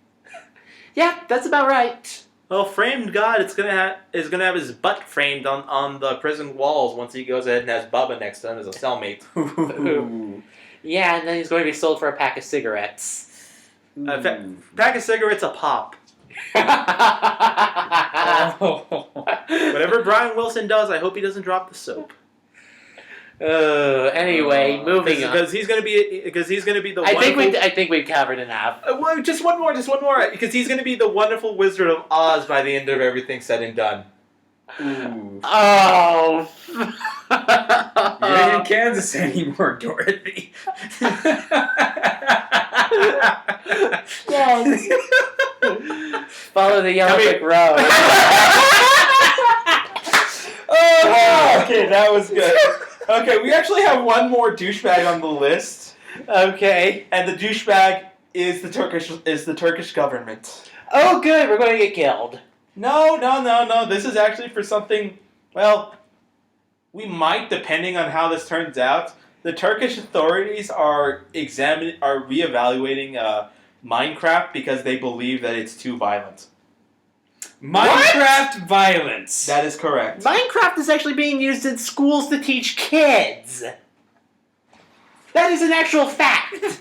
Yeah, that's about right. Well, framed God is gonna have his butt framed on the prison walls once he goes ahead and has Bubba next to him as a cellmate. Yeah, and then he's going to be sold for a pack of cigarettes. Pack of cigarettes a pop. Whatever Brian Wilson does, I hope he doesn't drop the soap. Anyway, moving on. Because he's gonna be the. I think we've covered enough. Well, just one more, because he's gonna be the wonderful Wizard of Oz by the end of everything said and done. Ooh. Oh. You ain't in Kansas anymore, Dorothy. Yes. Follow the yellow brick road. Oh, okay, that was good. Okay, we actually have one more douchebag on the list. Okay. And the douchebag is the Turkish government. Oh, good. We're going to get killed. No. This is actually for something. Well, we might, depending on how this turns out. The Turkish authorities are reevaluating Minecraft because they believe that it's too violent. Minecraft violence. That is correct. Minecraft is actually being used in schools to teach kids. That is an actual fact.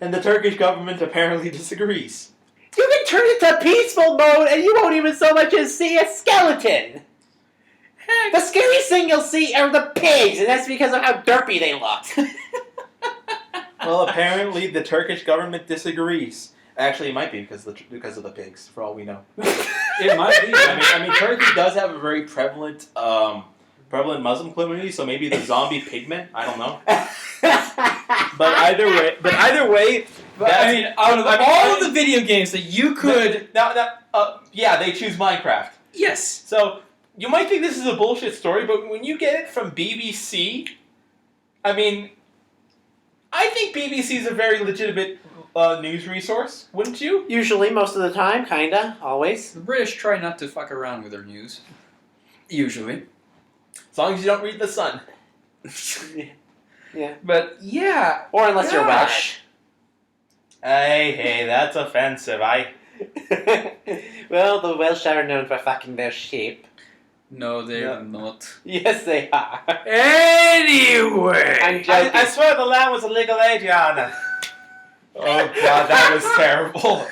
And the Turkish government apparently disagrees. You can turn it to peaceful mode and you won't even so much as see a skeleton. The scariest thing you'll see are the pigs, and that's because of how derpy they look. Well, apparently the Turkish government disagrees. Actually, it might be because of the pigs, for all we know. It might be. I mean, Turkey does have a very prevalent Muslim community, so maybe the zombie pigmen. I don't know. But either way, out of all of the video games that you could, yeah, they choose Minecraft. Yes. So you might think this is a bullshit story, but when you get it from BBC, I mean, I think BBC is a very legitimate news resource, wouldn't you? Usually, most of the time, kinda, always. the British try not to fuck around with their news. Usually. As long as you don't read The Sun. Yeah. But yeah. Or unless you're God. Welsh. Hey, that's offensive. Well, the Welsh are known for fucking their sheep. No, they're Yeah. not. Yes, they are. Anyway. I'm joking. I swear the land was a legal age, Yana. Oh god, that was terrible.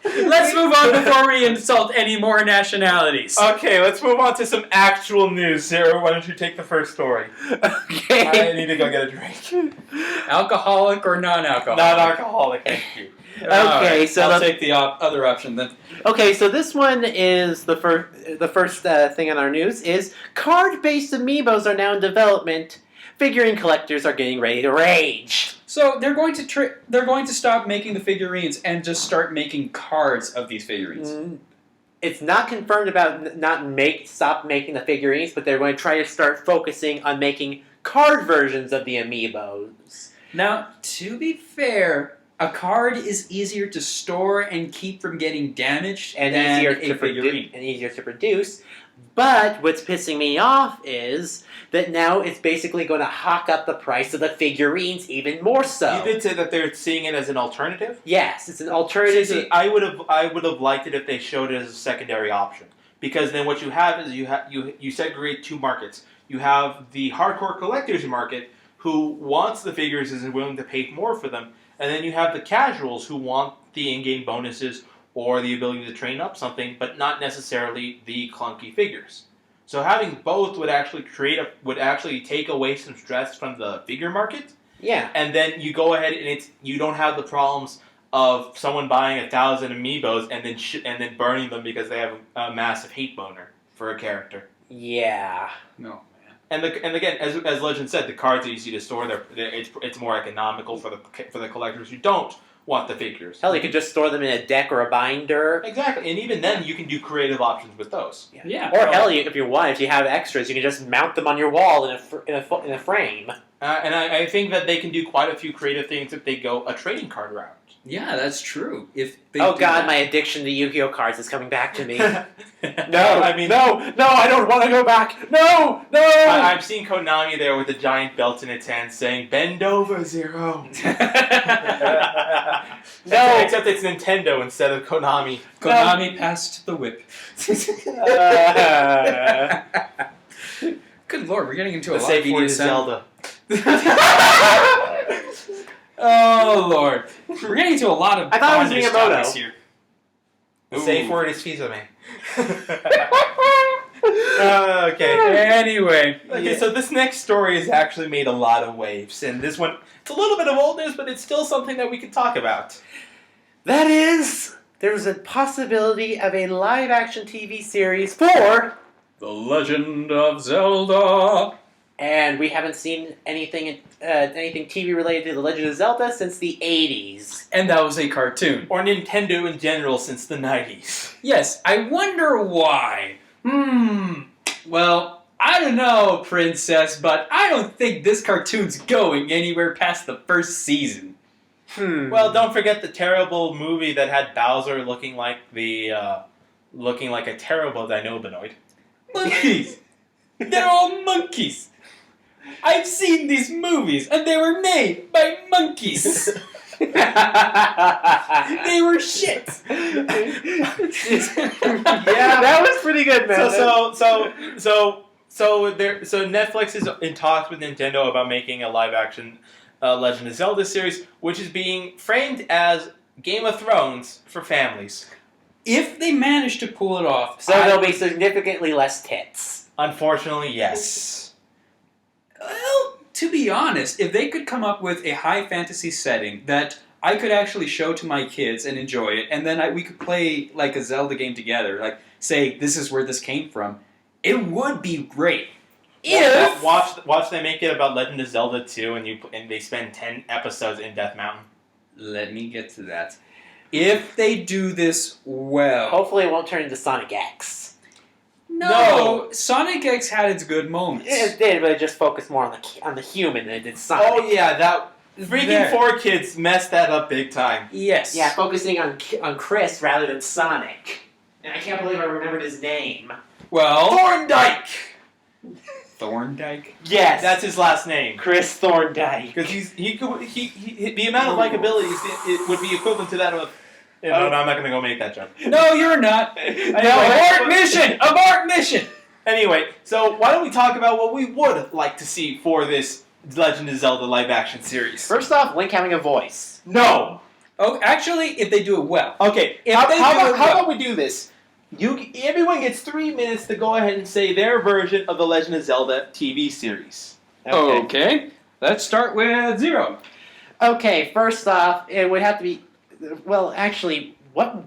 Let's move on before we insult any more nationalities. Okay, let's move on to some actual news. Sarah, why don't you take the first story? Okay. I need to go get a drink. Alcoholic or non-alcoholic? Non-alcoholic, thank you. Okay, so I'll take the other option then. Okay, so this one is the first thing on our news is card-based amiibos are now in development. Figurine collectors are getting ready to rage. So they're going to stop making the figurines and just start making cards of these figurines. It's not confirmed about stop making the figurines, but they're going to try to start focusing on making card versions of the amiibos. Now, to be fair, a card is easier to store and keep from getting damaged And than easier a figurine. to produce. But what's pissing me off is that now it's basically going to hawk up the price of the figurines even more so. You did say that they're seeing it as an alternative? Yes, it's an alternative. See, I would have liked it if they showed it as a secondary option. Because then what you have is you segregate two markets. You have the hardcore collectors market who wants the figures and is willing to pay more for them. And then you have the casuals who want the in-game bonuses or the ability to train up something, but not necessarily the clunky figures. So having both would actually take away some stress from the figure market. Yeah. And then you go ahead and you don't have the problems of someone buying 1,000 amiibos and then burning them because they have a massive hate boner for a character. Yeah. No. And again, as Legend said, the cards are easy to store. It's more economical for the collectors who don't want the figures. Hell, you could just store them in a deck or a binder. Exactly, and even then, you can do creative options with those. Yeah. Or hell, if you want, if you have extras, you can just mount them on your wall in a frame. And I think that they can do quite a few creative things if they go a trading card route. Yeah, that's true. If they Oh do god, that. my addiction to Yu-Gi-Oh cards is coming back to me. No, No, I don't want to go back. No. I've seen Konami there with a giant belt in its hand saying, "Bend over, Zero." No. Except it's Nintendo instead of Konami. Konami passed the whip. Good lord, we're getting into a The lot of safe word is BDSM. Zelda. Oh lord, we're getting into a lot of I thought it was bondage Miyamoto. topics here. The Ooh. safe word is Fizame. Okay. Anyway, Okay, so this next story has actually made a lot of waves, and this one, it's a little bit of old news, but it's still something that we can talk about. That is, there's a possibility of a live-action TV series for, The Legend of Zelda. and we haven't seen anything TV related to The Legend of Zelda since the 80s. And that was a cartoon. Or Nintendo in general since the 90s. Yes, I wonder why. Well, I don't know, Princess, but I don't think this cartoon's going anywhere past the first season. Well, don't forget the terrible movie that had Bowser looking like a terrible Dinobinoid. Monkeys! They're all monkeys! I've seen these movies, and they were made by monkeys! They were shit! Yeah, that was pretty good, man. So Netflix is in talks with Nintendo about making a live action Legend of Zelda series, which is being framed as Game of Thrones for families. If they manage to pull it off... So there'll be significantly less tits. Unfortunately, yes. Well, to be honest, if they could come up with a high fantasy setting that I could actually show to my kids and enjoy it, and then we could play like a Zelda game together, like say this is where this came from, it would be great. If Watch them make it about Legend of Zelda 2 and they spend 10 episodes in Death Mountain. let me get to that. If they do this well, Hopefully it won't turn into Sonic X. no, Sonic X had its good moments. It did, but it just focused more on the human than it did Sonic. Oh yeah, that freaking There. 4Kids messed that up big time. Yes. Yeah, focusing on Chris rather than Sonic. And I can't believe I remembered his name. Well, Thorndike! Thorndyke? Yes, That's his last name. Chris Thorndyke. Because he the amount of likabilities it would be equivalent to that of. No, I'm not going to go make that joke. No, you're not. Abort mission! Abort mission! Anyway, so why don't we talk about what we would like to see for this Legend of Zelda live-action series? First off, Link having a voice. No. Oh, actually, if they do it well. Okay. If How they do it well. about we do this? Everyone gets 3 minutes to go ahead and say their version of the Legend of Zelda TV series. Okay. Let's start with Zero. Okay, first off, it would have to be. Well, actually, what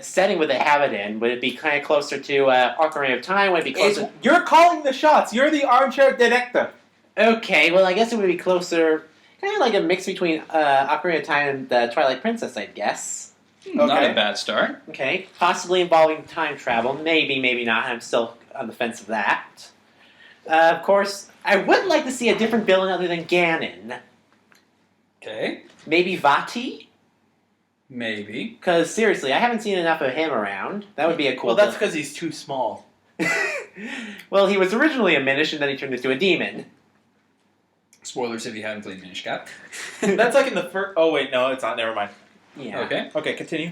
setting would they have it in? Would it be kind of closer to Ocarina of Time? Would it be closer? You're calling the shots. You're the armchair director. Okay, well, I guess it would be closer, kind of like a mix between Ocarina of Time and the Twilight Princess, I guess. Not Okay. a bad start. Okay, possibly involving time travel. Maybe, maybe not. I'm still on the fence of that. Of course, I would like to see a different villain other than Ganon. Okay. Maybe Vati? Maybe. Because, seriously, I haven't seen enough of him around. That would be a cool Well, that's villain. because he's too small. Well, he was originally a Minish, and then he turned into a demon. Spoilers if you haven't played Minish Cap. That's like in the first. Oh wait, no, it's not. Never mind. Yeah. Okay. Okay, continue.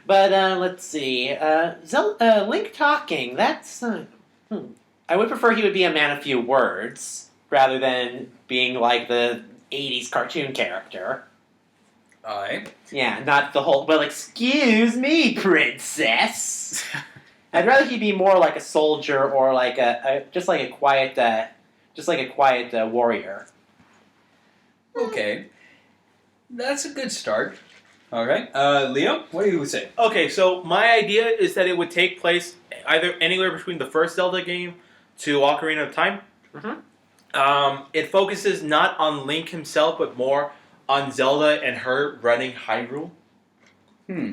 But, let's see. Link talking, that's... I would prefer he would be a man of few words, rather than being like the 80s cartoon character. Aye. Yeah, not the whole, well, excuse me, princess. I'd rather he be more like a soldier or like just like a quiet warrior. Okay. That's a good start. All right. Leo, what do you say? Okay, so my idea is that it would take place either anywhere between the first Zelda game to Ocarina of Time. Mm-hmm. It focuses not on Link himself, but more on Zelda and her running Hyrule.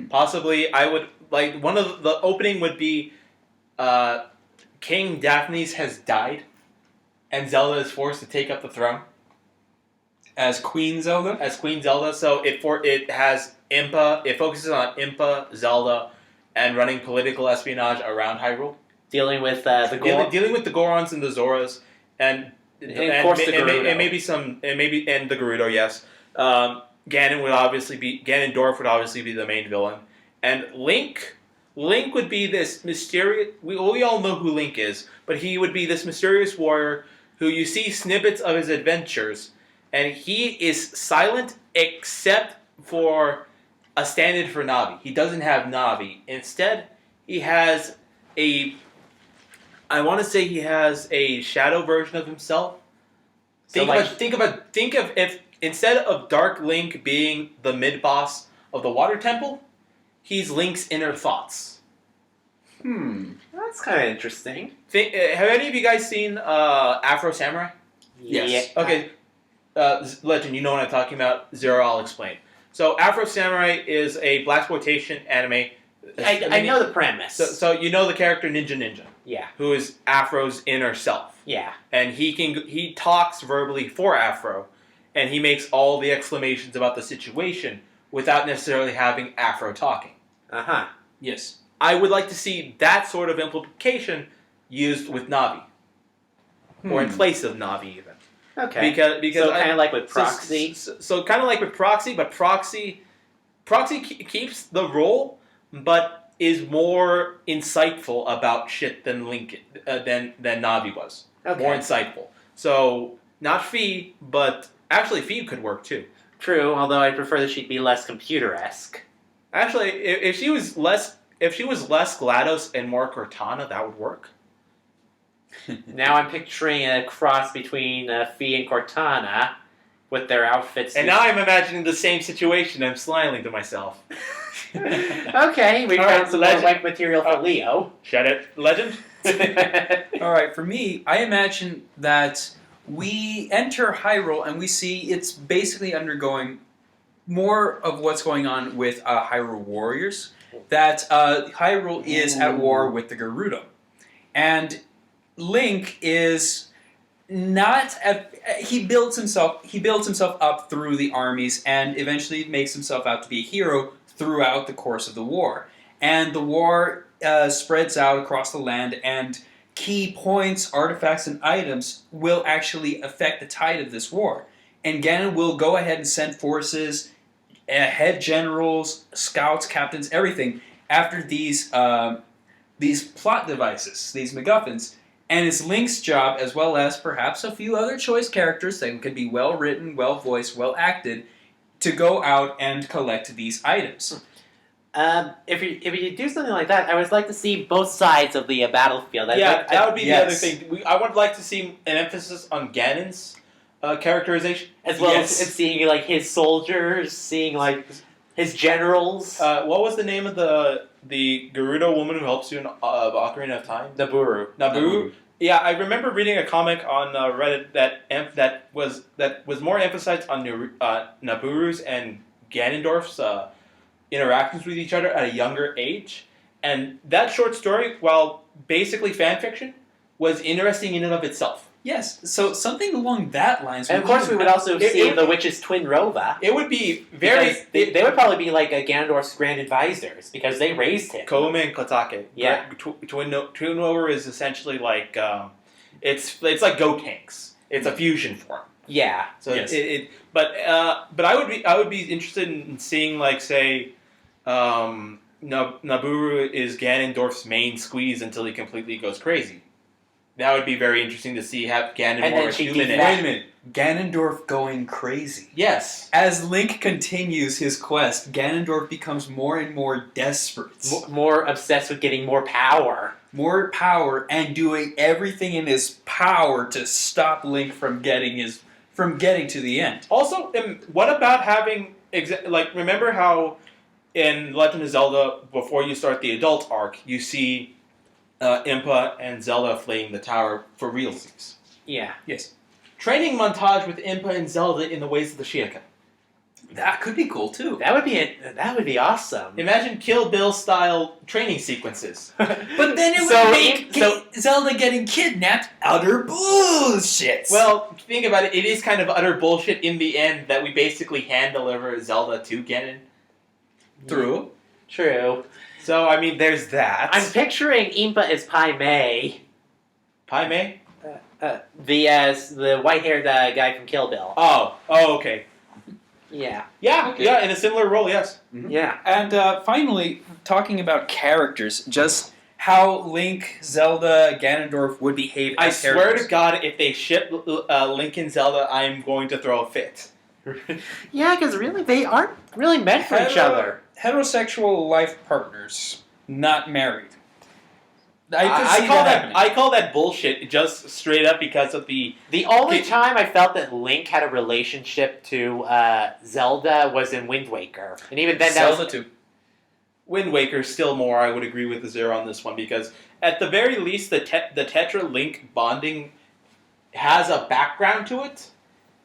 Possibly, I would like one of the opening would be King Daphnes has died, and Zelda is forced to take up the throne As Queen Zelda? as Queen Zelda. So it has Impa. It focuses on Impa, Zelda, and running political espionage around Hyrule. Dealing with the Gorons. Dealing with the Gorons and the Zoras, and of course the Gerudo. and the Gerudo, yes. Ganondorf would obviously be the main villain, and Link would be this mysterious. We all know who Link is, but he would be this mysterious warrior who you see snippets of his adventures, and he is silent except for a stand-in for Navi. He doesn't have Navi. Instead, he has I want to say he has a shadow version of himself. Think of if instead of Dark Link being the mid boss of the Water Temple, he's Link's inner thoughts. That's kind of interesting. Have any of you guys seen Afro Samurai? Yes. Yeah. Okay, Legend, you know what I'm talking about. Zero, I'll explain. So Afro Samurai is a blaxploitation anime. I know the premise. So you know the character Ninja, Yeah. who is Afro's inner self. Yeah. And he talks verbally for Afro, and he makes all the exclamations about the situation without necessarily having Afro talking. Uh-huh. Yes. I would like to see that sort of implication used with Navi, or in place of Navi even. Okay. Because so kind of like with Proxy. So kind of like with Proxy, but Proxy keeps the role, but is more insightful about shit than than Navi was. Okay. More insightful. So not Fee, but actually Fee could work too. True, although I prefer that she'd be less computer-esque. Actually, if she was less GLaDOS and more Cortana, that would work. Now I'm picturing a cross between Fee and Cortana with their outfits. And now I'm imagining the same situation. I'm smiling to myself. Okay, we All found right, some more Legend. like material for Leo. Shut it, Legend. All right, for me, I imagine that we enter Hyrule and we see it's basically undergoing more of what's going on with Hyrule warriors. That Hyrule is at war with the Gerudo, and Link is not at. He builds himself up through the armies, and eventually makes himself out to be a hero throughout the course of the war. And the war spreads out across the land, and key points, artifacts, and items will actually affect the tide of this war. And Ganon will go ahead and send forces, head generals, scouts, captains, everything after these plot devices, these MacGuffins. And it's Link's job, as well as perhaps a few other choice characters that could be well written, well voiced, well acted, to go out and collect these items. If you do something like that, I would like to see both sides of the battlefield. That would be the other yes. thing. I would like to see an emphasis on Ganon's characterization, as well as seeing like his soldiers, seeing like his generals. What was the name of the Gerudo woman who helps you in Ocarina of Time? Nabooru. Yeah, I remember reading a comic on Reddit that was more emphasized on Naburu's and Ganondorf's interactions with each other at a younger age, and that short story, while basically fan fiction, was interesting in and of itself. Yes, so something along that lines. And of course, we would also see the witch's twin Rova. It would be very. They would probably be like Ganondorf's grand advisors because they raised him. Kouma and Kotake. Yeah. Twin Rova is essentially like it's like Go Tanks. It's a fusion form. Yeah. So yes. But I would be interested in seeing like say, Nabooru is Ganondorf's main squeeze until he completely goes crazy. That would be very interesting to see have Ganon And more then she human. defects. Wait a minute. Ganondorf going crazy. Yes. As Link continues his quest, Ganondorf becomes more and more desperate. More obsessed with getting more power. More power and doing everything in his power to stop Link from getting to the end. Also, what about having remember how in Legend of Zelda before you start the adult arc you see Impa and Zelda fleeing the tower for realsies. Yeah. Yes. Training montage with Impa and Zelda in the ways of the Shiaka. That could be cool too. That would be awesome. Imagine Kill Bill style training sequences. But then it would make Zelda getting kidnapped utter bullshit. Well, think about it. It is kind of utter bullshit in the end that we basically hand deliver Zelda to Ganon. True. So, I mean, there's that. I'm picturing Impa as Pai Mei. Pai Mei? The white-haired guy from Kill Bill. Oh, okay. Yeah. Yeah, Okay. yeah, in a similar role, yes. Mm-hmm. Yeah. And finally, talking about characters, just how Link, Zelda, Ganondorf would behave I as swear characters. to God, if they ship Link and Zelda, I'm going to throw a fit. Yeah, because really, they aren't really meant for each other. Heterosexual life partners, not married. I call that bullshit just straight up because of the only time I felt that Link had a relationship to Zelda was in Wind Waker, and even then, Zelda too. Wind Waker still more. I would agree with the Zero on this one because at the very least, the Tetra Link bonding has a background to it,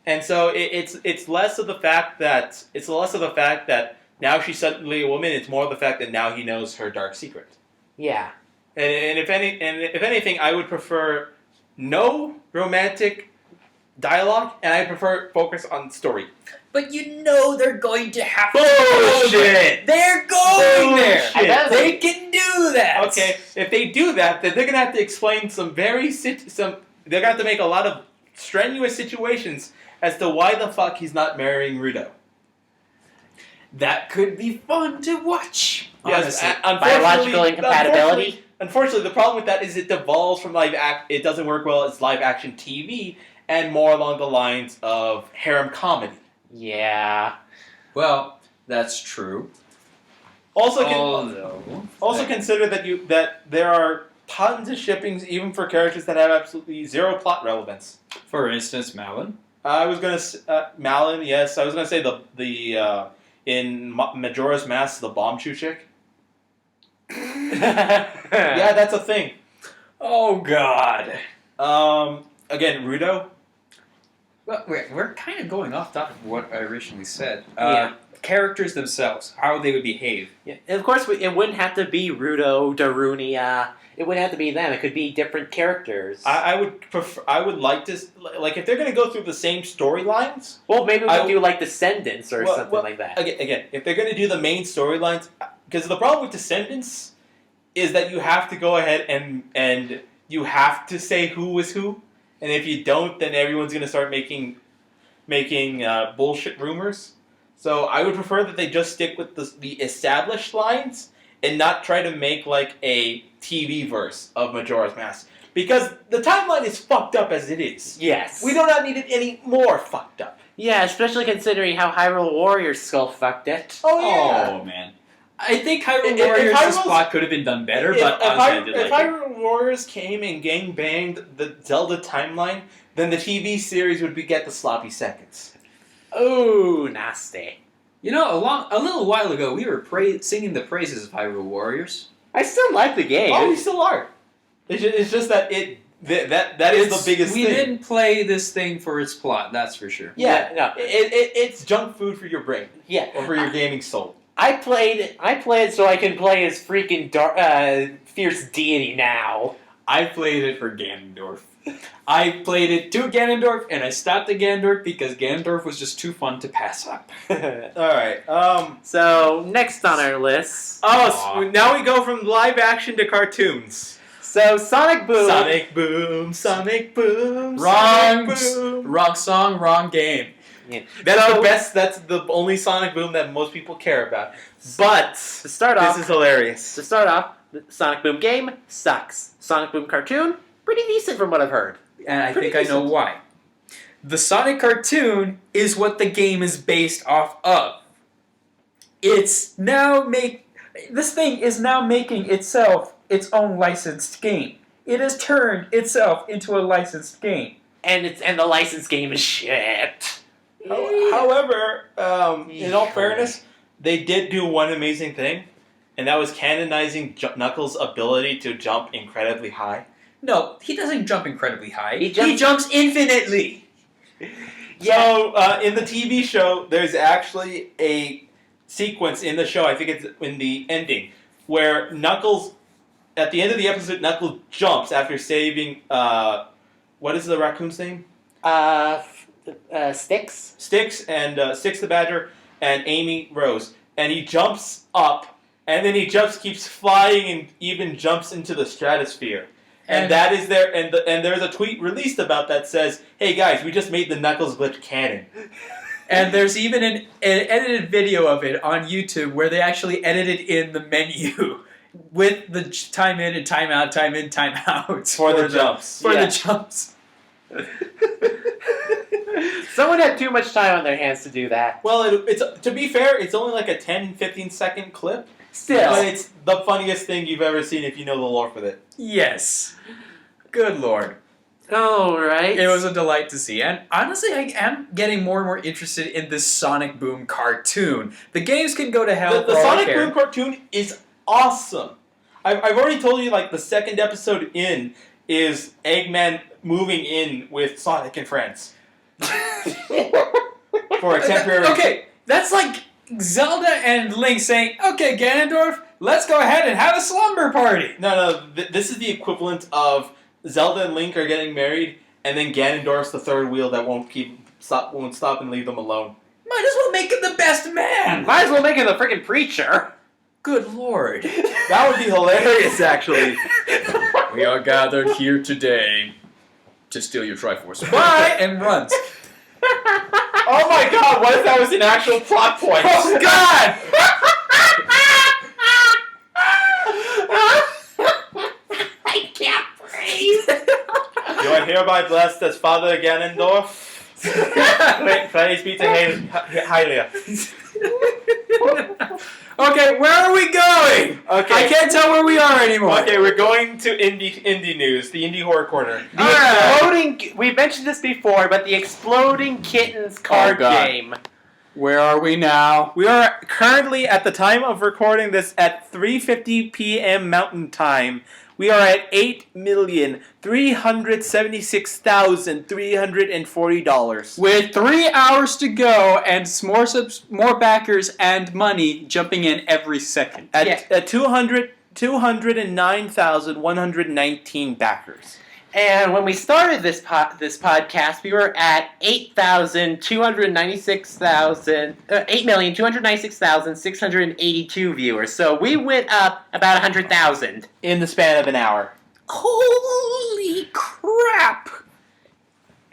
and so it's less of the fact that now she's suddenly a woman. It's more of the fact that now he knows her dark secret. Yeah. And if anything, I would prefer no romantic dialogue, and I prefer focus on story. But you know they're going to have to Bullshit! They're going there! Bullshit. They can do that! Okay, if they do that, then they're gonna have to explain they're gonna have to make a lot of strenuous situations as to why the fuck he's not marrying Rudo. That could be fun to watch. Yes, Biological incompatibility. Unfortunately, the problem with that is it devolves from it doesn't work well as live action TV, and more along the lines of harem comedy. Yeah. Well, that's true. Also, Although, consider that there are tons of shippings, even for characters that have absolutely zero plot relevance. for instance, Malin. I was gonna Malin, yes. I was gonna say the in Majora's Mask, the bomb shoe chick. Yeah, that's a thing. Oh God. Again, Rudo. Well, we're kind of going off topic of what I originally said. Yeah. Characters themselves, how they would behave. Yeah. And of course, it wouldn't have to be Rudo, Darunia. It wouldn't have to be them. It could be different characters. I would prefer. I would like to if they're going to go through the same storylines. Well, maybe we could do like Descendants or something well, like that. Again, if they're going to do the main storylines, because the problem with Descendants is that you have to go ahead and you have to say who is who, and if you don't, then everyone's gonna start making bullshit rumors. So I would prefer that they just stick with the established lines and not try to make like a TV verse of Majora's Mask. Because the timeline is fucked up as it is. Yes. We do not need it any more fucked up. Yeah, especially considering how Hyrule Warriors skull fucked it. Oh yeah. Oh man, I think Hyrule If Warriors' Hyrule's- plot could have been done better, but honestly, I did if like it. Hyrule Warriors came and gang banged the Zelda timeline, then the TV series would get the sloppy seconds. Oh, nasty. You know, a little while ago, we were singing the praises of Hyrule Warriors. I still like the game. Oh, we still are. It's just that that is the biggest we thing. didn't play this thing for its plot, that's for sure. Yeah, no. it's junk food for your brain Yeah. or for your gaming soul. I played so I can play as freaking fierce deity now. I played it for Ganondorf. I played it to Ganondorf, and I stopped at Ganondorf because Ganondorf was just too fun to pass up. All right. So next on our list. So now we go from live action to cartoons. So Sonic Boom. Sonic Boom, Sonic Boom, Wrong, Sonic Boom. wrong song, wrong game. Yeah. That's So- the best. That's the only Sonic Boom that most people care about. But To start off, this is hilarious. the Sonic Boom game sucks. Sonic Boom cartoon, pretty decent from what I've heard. And I Pretty think I know decent. why. The Sonic cartoon is what the game is based off of. This thing is now making itself its own licensed game. It has turned itself into a licensed game. And the licensed game is shit. However, in all Yeah. fairness, they did do one amazing thing, and that was canonizing Knuckles' ability to jump incredibly high. No, he doesn't jump incredibly high. He He jumps infinitely. So, in the TV show, there's actually a sequence in the show, I think it's in the ending, where Knuckles, at the end of the episode, Knuckles jumps after saving, what is the raccoon's name? Sticks. Sticks the Badger and Amy Rose. And he jumps up, and then he keeps flying and even jumps into the stratosphere. And that is there, and there's a tweet released about that says, "Hey guys, we just made the Knuckles glitch canon." And there's even an edited video of it on YouTube where they actually edited in the menu with the time in and time out, time in, time out For the jumps. For Yeah. the jumps. Someone had too much time on their hands to do that. Well, it's to be fair, it's only like a 10-15 second clip, Still. but it's the funniest thing you've ever seen if you know the lore for it. Yes. Good lord. Alright. It was a delight to see. And honestly, I am getting more and more interested in this Sonic Boom cartoon. The games can go to hell The for all I Sonic care. Boom cartoon is awesome. I've already told you, like, the second episode in is Eggman moving in with Sonic and friends for a temporary. Okay, that's like Zelda and Link saying, "Okay, Ganondorf, let's go ahead and have a slumber party." No, this is the equivalent of Zelda and Link are getting married, and then Ganondorf's the third wheel that won't stop and leave them alone. Might as well make him the best man. Might as well make him the freaking preacher. Good lord. That would be hilarious, actually. We are gathered here today to steal your Triforce. Bye! And runs. Oh my god, what if that was an actual plot point? Oh god! I can't breathe. You are hereby blessed as Father Ganondorf. Praise be to Hylia. Okay, where are we going? Okay. I can't tell where we are anymore. Okay, we're going to indie news, the indie horror corner. The exploding. We mentioned this before, but the Exploding Kittens card God. game. Where are we now? We are currently, at the time of recording this, at 3:50 p.m. Mountain Time. We are at $8,376,340. With 3 hours to go and more backers and money jumping in every second. At 209,119 backers. And when we started this podcast, we were at 8,296,682 viewers. So we went up about 100,000. In the span of an hour. Holy crap!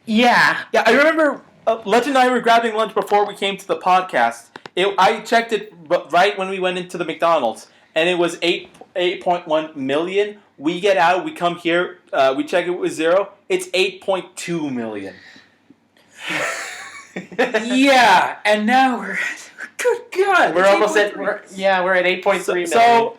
Yeah. Yeah, I remember Legend and I were grabbing lunch before we came to the podcast. I checked it right when we went into the McDonald's, and it was 8.1 million. We get out, we come here, we check it with 0. It's 8.2 million. Yeah, and now we're good God. We're it's almost at 8.3. we're at 8.3 million. So,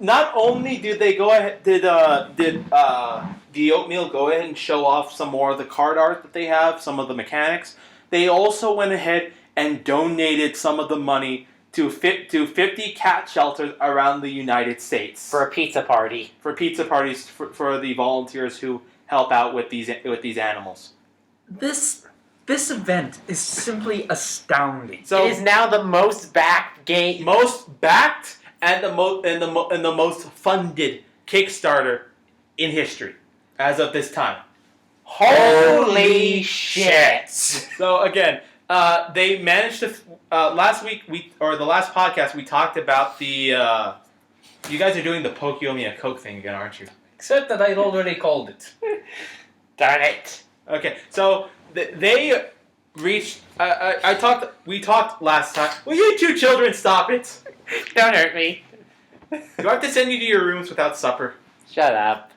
not only did they go ahead, did the Oatmeal go ahead and show off some more of the card art that they have, some of the mechanics. They also went ahead and donated some of the money to 50 cat shelters around the United States for a pizza party. For pizza parties for the volunteers who help out with these animals. This event is simply astounding. So it is now the most backed game, most backed and the most funded Kickstarter in history as of this time. Holy shit! So again, they managed to the last podcast we talked about the you guys are doing the Pokemon Coke thing again, aren't you? Except that I'd already called it. Darn it! Okay, so they reached. We talked last time. Will you two children stop it? Don't hurt me. Do I have to send you to your rooms without supper? Shut up.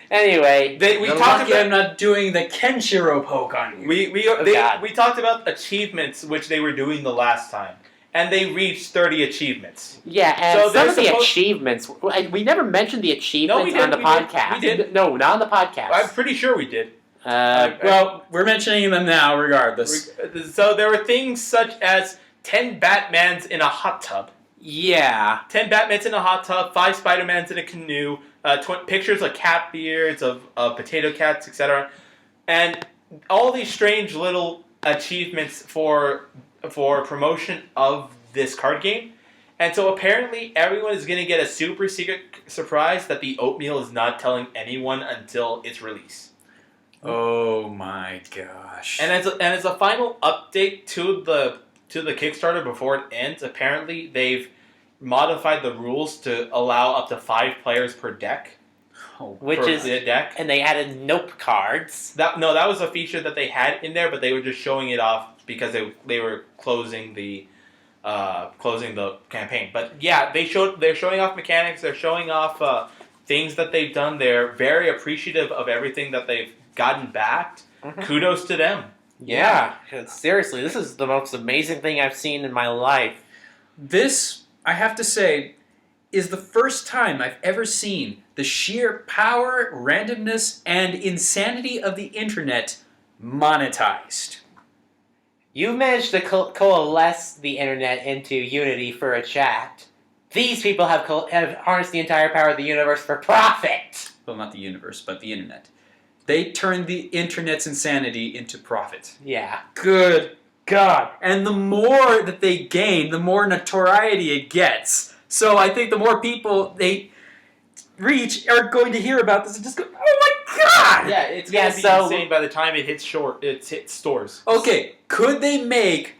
Anyway, we talked about. I'm not doing the Kenshiro poke on you. We talked about achievements which they were doing the last time, and they reached 30 achievements. Yeah, and So some of the achievements. We never mentioned the achievements on the podcast. We did. No, not on the podcast. I'm pretty sure we did. Well, we're mentioning them now, regardless. So there were things such as 10 Batmans in a hot tub. Yeah. 10 Batmans in a hot tub, 5 Spider-Mans in a canoe, pictures of cat beards, of potato cats, etc. And all these strange little achievements for promotion of this card game. And so apparently everyone is going to get a super secret surprise that the Oatmeal is not telling anyone until its release. Oh my gosh! And as a final update to the Kickstarter before it ends, apparently they've modified the rules to allow up to 5 players per deck. Which is the deck, and they added nope cards. That was a feature that they had in there, but they were just showing it off because they were closing the campaign. But yeah, they're showing off mechanics. They're showing off things that they've done. They're very appreciative of everything that they've gotten backed. Mm-hmm. Kudos to them. Yeah, seriously, this is the most amazing thing I've seen in my life. This, I have to say, is the first time I've ever seen the sheer power, randomness, and insanity of the internet monetized. You managed to coalesce the internet into unity for a chat. These people have harnessed the entire power of the universe for profit. Well, not the universe, but the internet. They turned the internet's insanity into profit. Yeah. Good God. And the more that they gain, the more notoriety it gets. So I think the more people they reach are going to hear about this and just go, oh my God! Yeah, it's going to be insane by the time it hits stores. Okay, could they make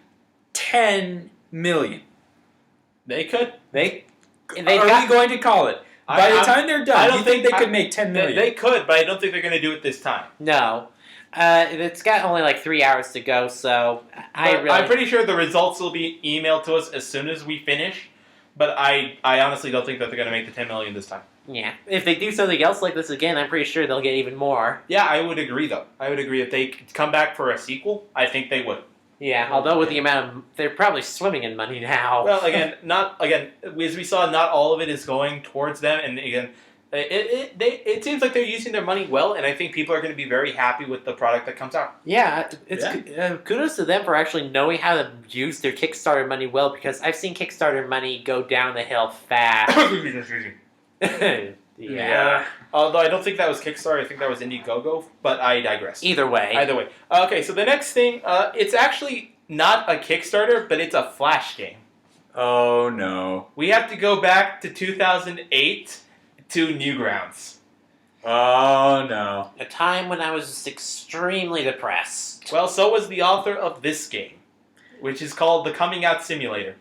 10 million? They could. We going to call it? By the time they're done, do you think they could make 10 million? They could, but I don't think they're going to do it this time. No. It's got only like 3 hours to go, so I'm pretty sure the results will be emailed to us as soon as we finish, but I honestly don't think that they're going to make the 10 million this time. Yeah. If they do something else like this again, I'm pretty sure they'll get even more. Yeah, I would agree, though. I would agree. If they come back for a sequel, I think they would. Yeah, although with the amount of... They're probably swimming in money now. Well, again, as we saw, not all of it is going towards them, and again, it seems like they're using their money well, and I think people are going to be very happy with the product that comes out. Yeah, kudos to them for actually knowing how to use their Kickstarter money well, because I've seen Kickstarter money go down the hill fast. Yeah. Although I don't think that was Kickstarter, I think that was Indiegogo, but I digress. Either way. Okay, so the next thing, it's actually not a Kickstarter, but it's a Flash game. Oh no. We have to go back to 2008 to Newgrounds. Oh no. A time when I was extremely depressed. Well, so was the author of this game, which is called The Coming Out Simulator.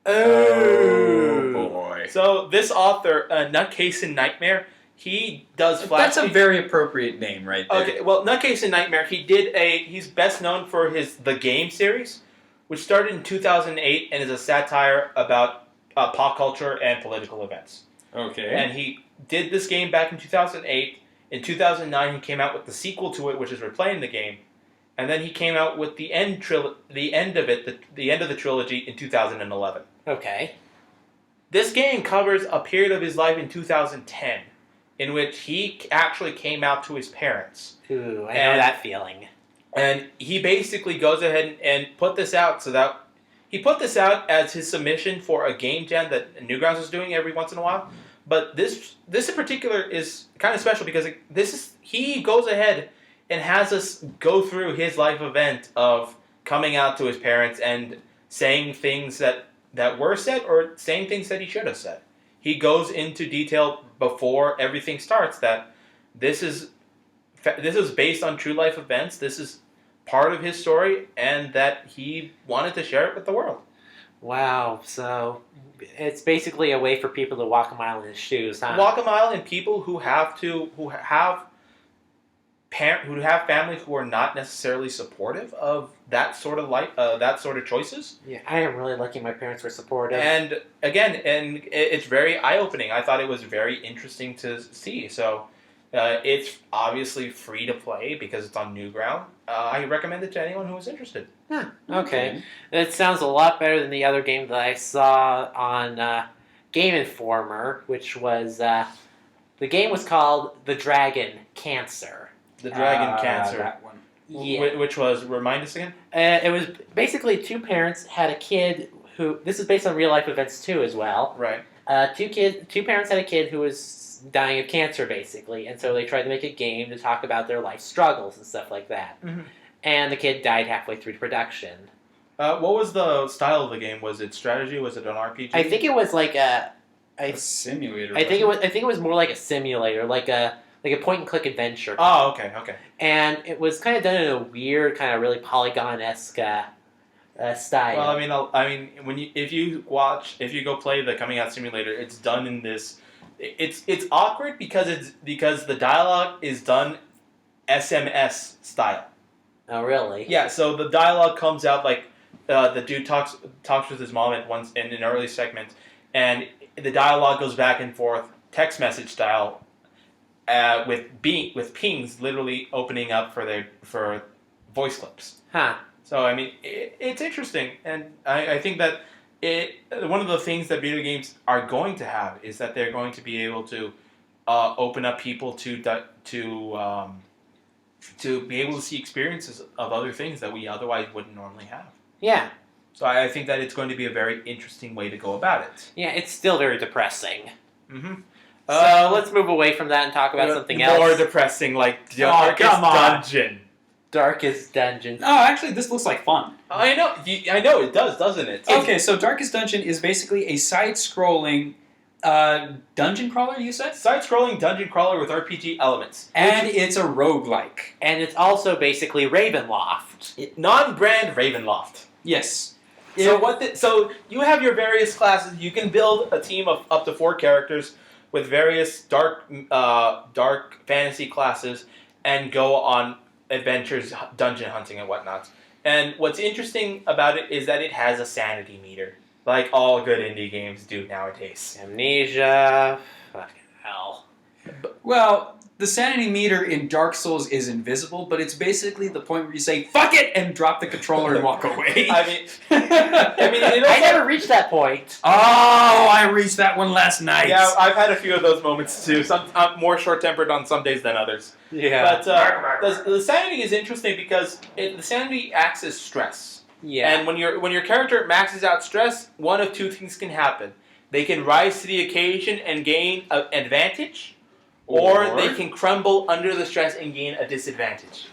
Oh boy. So this author, Nutcase in Nightmare, he does Flash. That's a very appropriate name right there. Okay, well, Nutcase and Nightmare, he's best known for the Game series, which started in 2008 and is a satire about pop culture and political events. Okay. And he did this game back in 2008. In 2009, he came out with the sequel to it, which is replaying the game. And then he came out with the end of the trilogy in 2011. Okay. This game covers a period of his life in 2010, in which he actually came out to his parents. Ooh, I know that feeling. And he basically goes ahead and put this out he put this out as his submission for a game jam that Newgrounds was doing every once in a while. But this in particular is kind of special because he goes ahead and has us go through his life event of coming out to his parents and saying things that were said or saying things that he should have said. He goes into detail before everything starts that this is based on true life events. This is part of his story, and that he wanted to share it with the world. Wow, so it's basically a way for people to walk a mile in his shoes, huh? Walk a mile, and people who have families who are not necessarily supportive of that sort of life, that sort of choices. Yeah, I am really lucky my parents were supportive. And again, it's very eye-opening. I thought it was very interesting to see. So it's obviously free to play because it's on Newground. I recommend it to anyone who is interested. Huh, okay. It sounds a lot better than the other game that I saw on Game Informer, which was the game was called The Dragon Cancer. The Dragon Cancer. That one. Yeah. Which was, remind us again? It was basically two parents had a kid who, this is based on real life events too as well. Right. Two parents had a kid who was dying of cancer basically, and so they tried to make a game to talk about their life struggles and stuff like that. Mm-hmm. And the kid died halfway through production. What was the style of the game? Was it strategy? Was it an RPG? I think it was like a simulator. I think it was more like a simulator, like a point and click adventure. Oh, okay. And it was kind of done in a weird, kind of really Polygon-esque style. Well, I mean, if you go play the Coming Out Simulator, it's done in this. It's awkward because the dialogue is done SMS style. Oh, really? Yeah. So the dialogue comes out like the dude talks with his mom in an early segment, and the dialogue goes back and forth text message style. With pings literally opening up for voice clips. Huh. So I mean, it's interesting, and I think that one of the things that video games are going to have is that they're going to be able to open up people to be able to see experiences of other things that we otherwise wouldn't normally have. Yeah. So I think that it's going to be a very interesting way to go about it. Yeah, it's still very depressing. Mm-hmm. So let's move away from that and talk about something else. More depressing, like Darkest Dungeon. Darkest Dungeon. Oh, actually, this looks like fun. I know it does, doesn't it? Okay, so Darkest Dungeon is basically a side-scrolling dungeon crawler, you said? Side-scrolling dungeon crawler with RPG elements. And it's a roguelike. And it's also basically Ravenloft. Non-brand Ravenloft. Yes. So you have your various classes. You can build a team of up to 4 characters with various dark fantasy classes and go on adventures, dungeon hunting and whatnot. And what's interesting about it is that it has a sanity meter, like all good indie games do nowadays. Amnesia. Fucking hell. Well, the sanity meter in Dark Souls is invisible, but it's basically the point where you say, fuck it, and drop the controller and walk away. I never reached that point. Oh, I reached that one last night. Yeah, I've had a few of those moments too. I'm more short-tempered on some days than others. Yeah. But the sanity is interesting because the sanity acts as stress. Yeah. And when your character maxes out stress, one of two things can happen. They can rise to the occasion and gain an advantage, or they can crumble under the stress and gain a disadvantage.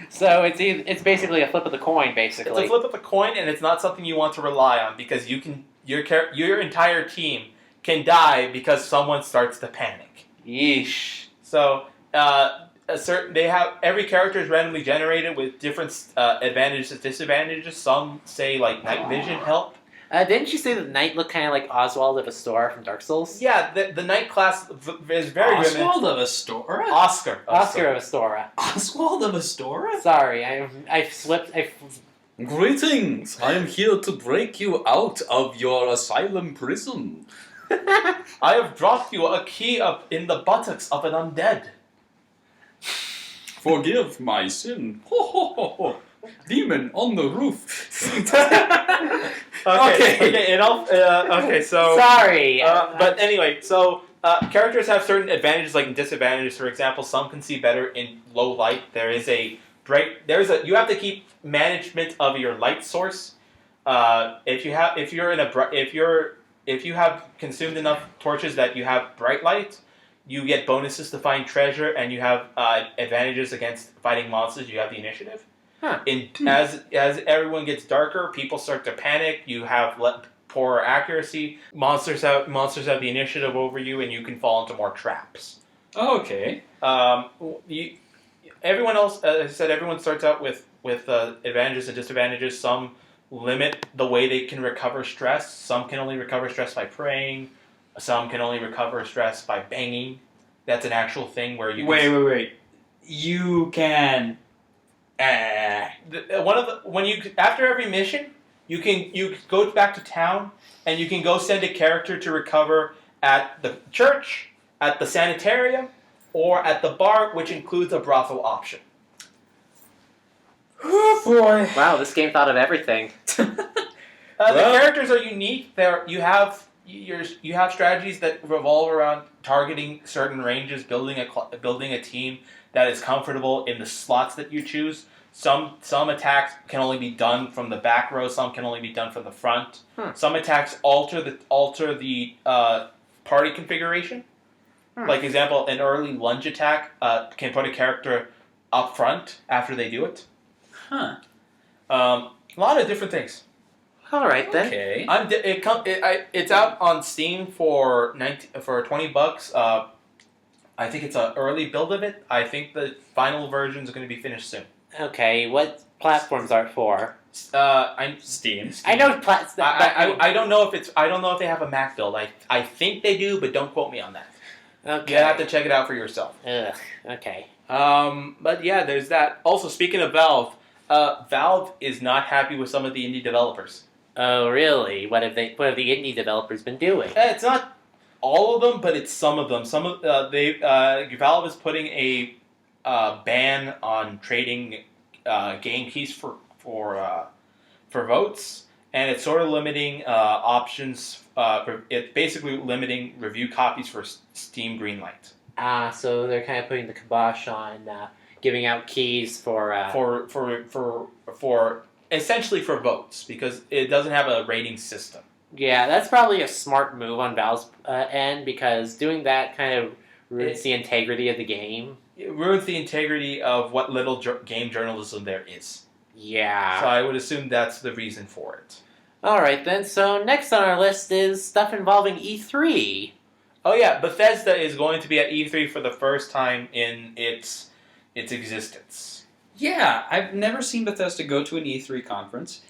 So it's basically a flip of the coin, basically. It's a flip of the coin, and it's not something you want to rely on because your entire team can die because someone starts to panic. Yeesh. So every character is randomly generated with different advantages and disadvantages. Some say like night vision help. Didn't you say the knight looked kind of like Oswald of Astora from Dark Souls? Yeah, the knight class is very reminiscent. Oswald of Astora? Oscar. Oscar of Astora. Oswald of Astora? Sorry, I slipped. Greetings! I am here to break you out of your asylum prison. I have dropped you a key up in the buttocks of an undead. Forgive my sin. Ho ho ho ho. Demon on the roof. Okay, so... Sorry. But anyway, so characters have certain advantages like disadvantages. For example, some can see better in low light. You have to keep management of your light source. If you have consumed enough torches that you have bright light, you get bonuses to find treasure, and you have advantages against fighting monsters. You have the initiative. Huh. As everyone gets darker, people start to panic. You have poorer accuracy. Monsters have the initiative over you, and you can fall into more traps. Okay. Everyone else, as I said, everyone starts out with advantages and disadvantages. Some limit the way they can recover stress. Some can only recover stress by praying. Some can only recover stress by banging. That's an actual thing where you Wait. You can... after every mission, you go back to town, and you can go send a character to recover at the church, at the sanitarium, or at the bar, which includes a brothel option. Oh boy. Wow, this game thought of everything. The characters are unique. You have strategies that revolve around targeting certain ranges, building a team that is comfortable in the slots that you choose. Some attacks can only be done from the back row. Some can only be done from the front. Some attacks alter the party configuration. Like example, an early lunge attack can put a character up front after they do it. Huh. A lot of different things. All right then. Okay. It's out on Steam for $20. I think it's an early build of it. I think the final version is going to be finished soon. Okay, what platforms are it for? Steam. I know I don't know if they have a Mac build. I think they do, but don't quote me on that. Okay. You have to check it out for yourself. Ugh. Okay. But yeah, there's that. Also, speaking of Valve, Valve is not happy with some of the indie developers. Oh, really? What have the indie developers been doing? It's not all of them, but it's some of them. Valve is putting a ban on trading game keys for votes, and it's sort of limiting options. It's basically limiting review copies for Steam Greenlight. So they're kind of putting the kibosh on giving out keys for essentially for votes, because it doesn't have a rating system. Yeah, that's probably a smart move on Valve's end, because doing that kind of ruins the integrity of the game. It ruins the integrity of what little game journalism there is. Yeah. So I would assume that's the reason for it. Alright then, so next on our list is stuff involving E3. Oh yeah, Bethesda is going to be at E3 for the first time in its existence. Yeah, I've never seen Bethesda go to an E3 conference.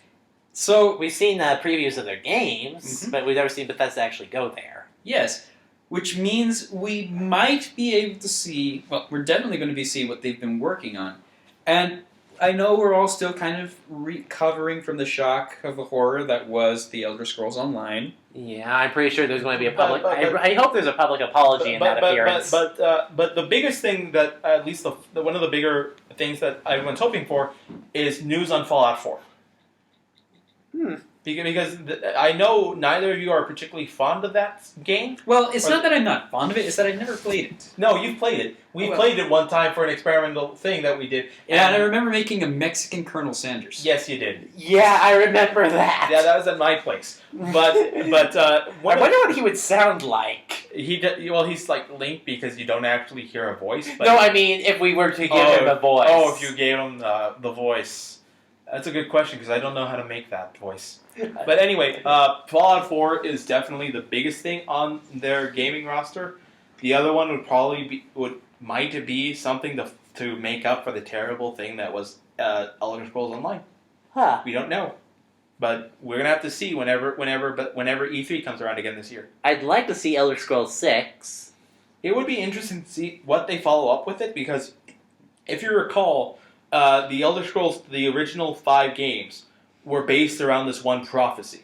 So We've seen previews of their games, but we've never seen Bethesda actually go there. yes, which means we might be able to see, well, we're definitely going to be seeing what they've been working on. And I know we're all still kind of recovering from the shock of the horror that was The Elder Scrolls Online. Yeah, I'm pretty sure there's going to be a public... I hope there's a public apology in that appearance. But the biggest thing that, at least one of the bigger things that everyone's hoping for, is news on Fallout 4. Because I know neither of you are particularly fond of that game. Well, it's not that I'm not fond of it, it's that I've never played it. No, you've played it. We played it one time for an experimental thing that we did. And I remember making a Mexican Colonel Sanders. Yes, you did. Yeah, I remember that. Yeah, that was at my place. But I wonder what he would sound like. He's like Link because you don't actually hear a voice. But No, I mean, if we were to give him a voice. Oh, if you gave him the voice. That's a good question, because I don't know how to make that voice. But anyway, Fallout 4 is definitely the biggest thing on their gaming roster. The other one would probably might be something to make up for the terrible thing that was Elder Scrolls Online. Huh. We don't know. But we're gonna have to see whenever E3 comes around again this year. I'd like to see Elder Scrolls 6. It would be interesting to see what they follow up with it, because if you recall, the Elder Scrolls, the original 5 games, were based around this one prophecy,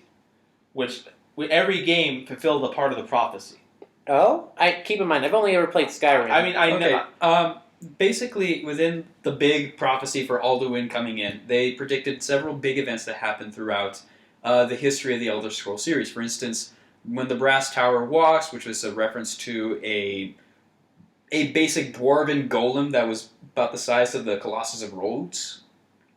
which every game fulfilled a part of the prophecy. Oh? Keep in mind, I've only ever played Skyrim. I mean, Okay. Basically, within the big prophecy for Alduin coming in, they predicted several big events that happened throughout the history of the Elder Scrolls series. For instance, when the Brass Tower walks, which was a reference to a basic dwarven golem that was about the size of the Colossus of Rhodes.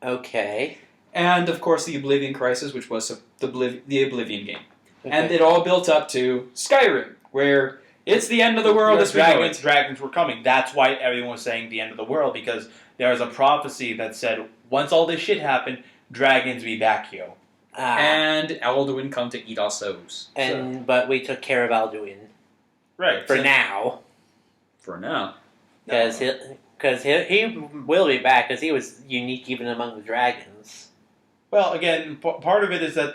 Okay. And, of course, the Oblivion Crisis, which was the Oblivion game. Okay. And it all built up to Skyrim, where it's the end of the world as we know it. dragons were coming. That's why everyone was saying the end of the world, because there was a prophecy that said, once all this shit happened, dragons be back, yo. And Alduin come to eat our souls. But we took care of Alduin. Right. For now. For now. Because he will be back, because he was unique even among the dragons. Well, again, part of it is that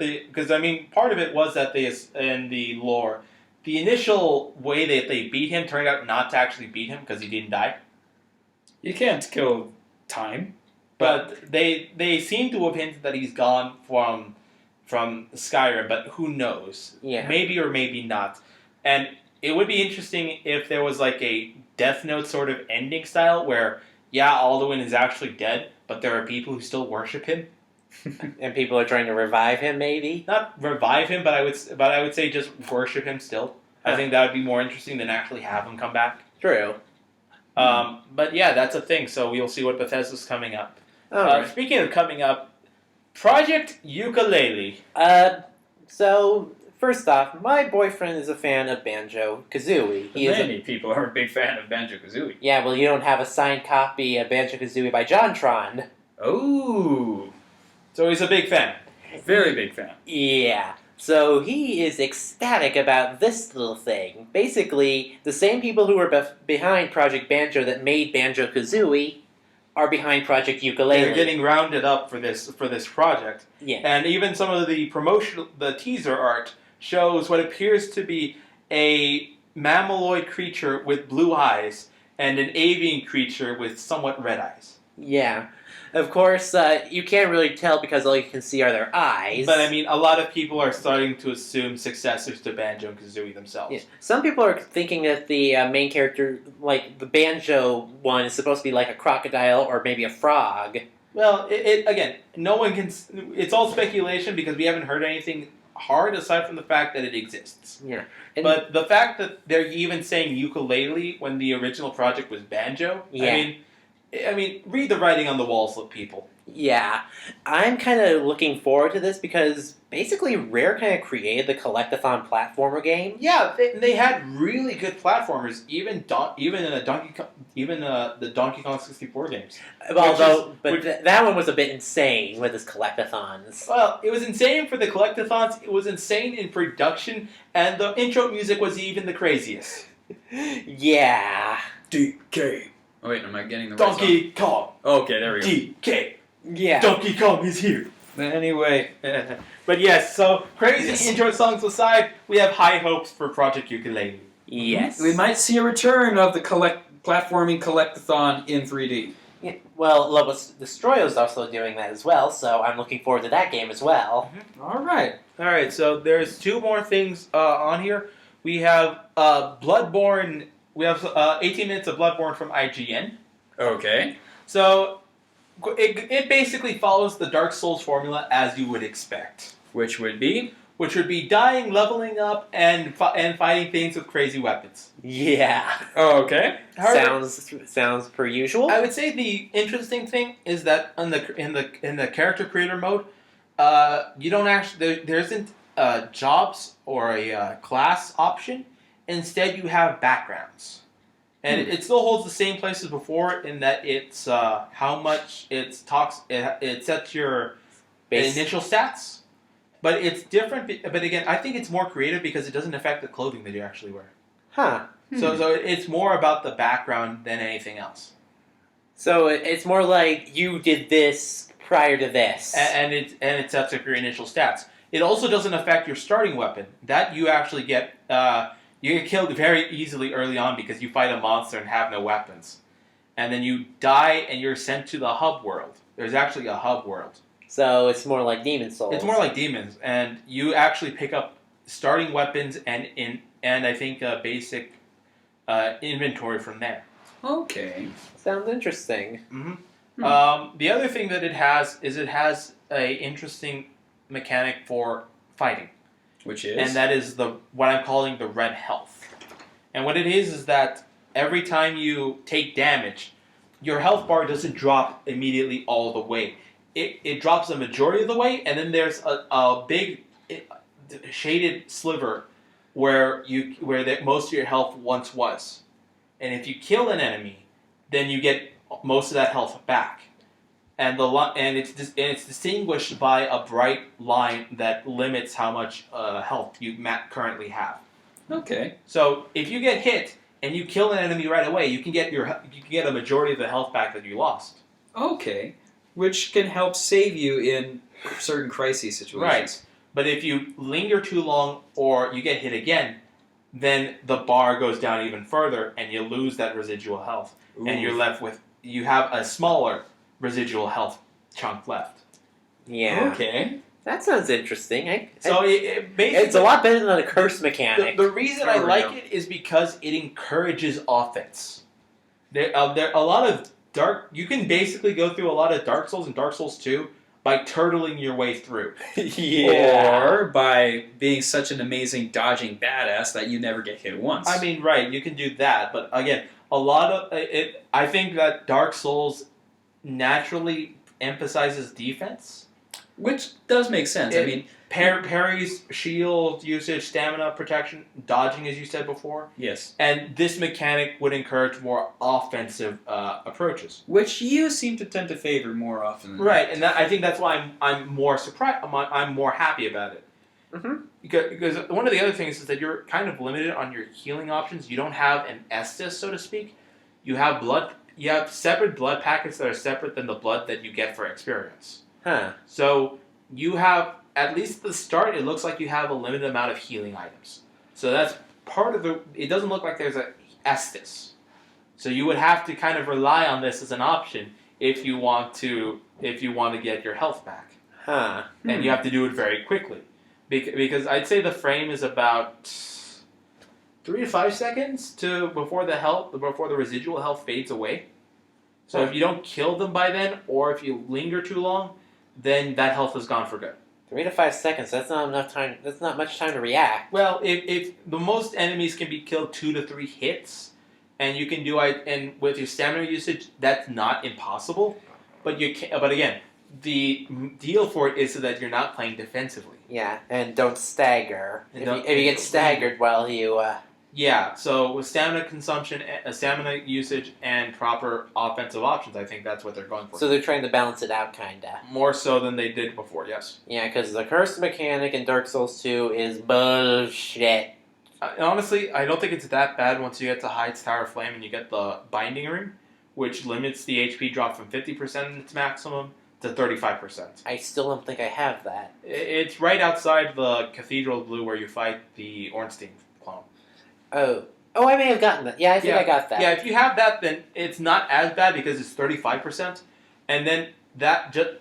part of it was that in the lore, the initial way that they beat him turned out not to actually beat him because he didn't die. You can't kill time. But they seem to have hinted that he's gone from Skyrim, but who knows? Yeah. Maybe or maybe not. And it would be interesting if there was like a Death Note sort of ending style where, yeah, Alduin is actually dead, but there are people who still worship him. And people are trying to revive him, maybe? Not revive him, but I would say just worship him still. I think that would be more interesting than actually have him come back. True. But yeah, that's a thing. So we'll see what Bethesda's coming up. Alright. Speaking of coming up, Project Ukulele. So, first off, my boyfriend is a fan of Banjo-Kazooie. Many people are a big fan of Banjo-Kazooie. Yeah, well, you don't have a signed copy of Banjo-Kazooie by JonTron. Oh. So he's a big fan. Very big fan. Yeah. So he is ecstatic about this little thing. Basically, the same people who were behind Project Banjo that made Banjo-Kazooie are behind Project Ukulele. They're getting rounded up for this project. Yeah. And even some of the teaser art shows what appears to be a mammaloid creature with blue eyes and an avian creature with somewhat red eyes. Yeah. Of course, you can't really tell because all you can see are their eyes. But I mean, a lot of people are starting to assume successors to Banjo and Kazooie themselves. Yeah. Some people are thinking that the main character, like the Banjo one, is supposed to be like a crocodile or maybe a frog. Well, again, no one can. It's all speculation because we haven't heard anything hard aside from the fact that it exists. Yeah. But the fact that they're even saying ukulele when the original project was Banjo, Yeah. I mean, read the writing on the walls, people. Yeah, I'm kind of looking forward to this because basically Rare kind of created the collectathon platformer game. Yeah, they had really good platformers, even the Donkey Kong 64 games. That one was a bit insane with its collectathons. Well, it was insane for the collectathons. It was insane in production, and the intro music was even the craziest. Yeah. DK. Oh wait, am I getting the right Donkey Kong. Okay, there we go. DK. Yeah. Donkey Kong is here. Anyway. But yes, so crazy Yes. intro songs aside, we have high hopes for Project Ukulele. Yes. We might see a return of the platforming collectathon in 3D. Yeah. Well, Lobos Destroyo is also doing that as well, so I'm looking forward to that game as well. Alright. Alright, so there's two more things on here. We have Bloodborne. We have 18 minutes of Bloodborne from IGN. Okay. So it basically follows the Dark Souls formula as you would expect. Which would be? Which would be dying, leveling up, and fighting things with crazy weapons. Yeah. Okay. However, Sounds per usual. I would say the interesting thing is that in the character creator mode, you don't actually there isn't jobs or a class option. Instead, you have backgrounds, and it still holds the same place as before in that it's how much it sets your initial stats, but it's different. But again, I think it's more creative because it doesn't affect the clothing that you actually wear. Huh. So it's more about the background than anything else. So it's more like you did this prior to this. and it sets up your initial stats. It also doesn't affect your starting weapon. That you actually get you get killed very easily early on because you fight a monster and have no weapons, and then you die and you're sent to the hub world. There's actually a hub world. So it's more like Demon Souls. It's more like demons, and you actually pick up starting weapons and I think basic inventory from there. Okay. Sounds interesting. The other thing that it has is it has a interesting mechanic for fighting, Which is? and that is what I'm calling the red health. And what it is that every time you take damage, your health bar doesn't drop immediately all the way. It drops the majority of the way, and then there's a big shaded sliver where most of your health once was. And if you kill an enemy, then you get most of that health back. And it's distinguished by a bright line that limits how much health you currently have. Okay. So if you get hit and you kill an enemy right away, you can get a majority of the health back that you lost. Okay. Which can help save you in certain crisis situations. Right. But if you linger too long or you get hit again, then the bar goes down even further and you lose that residual health. Ooh. And you're left with, you have a smaller residual health chunk left. Yeah. Okay. That sounds interesting. So basically, it's a lot better than a curse mechanic. The reason I Oh, like no. it is because it encourages offense. There a lot of you can basically go through a lot of Dark Souls and Dark Souls 2 by turtling your way through. Or by being such an amazing dodging badass that you never get hit once. I mean, right, you can do that, but again, a lot of it. I think that Dark Souls naturally emphasizes defense. Which does make sense. I mean, Parries, shield usage, stamina protection, dodging, as you said before. yes. And this mechanic would encourage more offensive approaches. Which you seem to tend to favor more often than Right, and I think that's why I'm more surprised. I'm more happy about it. Mm-hmm. Because one of the other things is that you're kind of limited on your healing options. You don't have an Estus, so to speak. You have blood. You have separate blood packets that are separate than the blood that you get for experience. Huh. So you have, at least at the start, it looks like you have a limited amount of healing items. So that's part of it doesn't look like there's a Estus. So you would have to kind of rely on this as an option if you want to get your health back. Huh. And you have to do it very quickly. Because I'd say the frame is about 3 to 5 seconds before the residual health fades away. So if you don't kill them by then, or if you linger too long, then that health is gone for good. 3 to 5 seconds. That's not enough time. That's not much time to react. Well, if the most enemies can be killed 2 to 3 hits, and you can do it, and with your stamina usage, that's not impossible. But you can. But again, the deal for it is so that you're not playing defensively. Yeah, and don't stagger. And If you get staggered while you... Yeah, so with stamina consumption, stamina usage, and proper offensive options, I think that's what they're going for. So they're trying to balance it out, kinda. More so than they did before, yes. Yeah, because the curse mechanic in Dark Souls 2 is bullshit. Honestly, I don't think it's that bad once you get to Heights Tower Flame and you get the Binding Ring, which limits the HP drop from 50% in its maximum to 35%. I still don't think I have that. It's right outside the Cathedral of Blue where you fight the Ornstein clone. Oh, I may have gotten that. Yeah, I think I got that. Yeah, if you have that, then it's not as bad because it's 35%. And then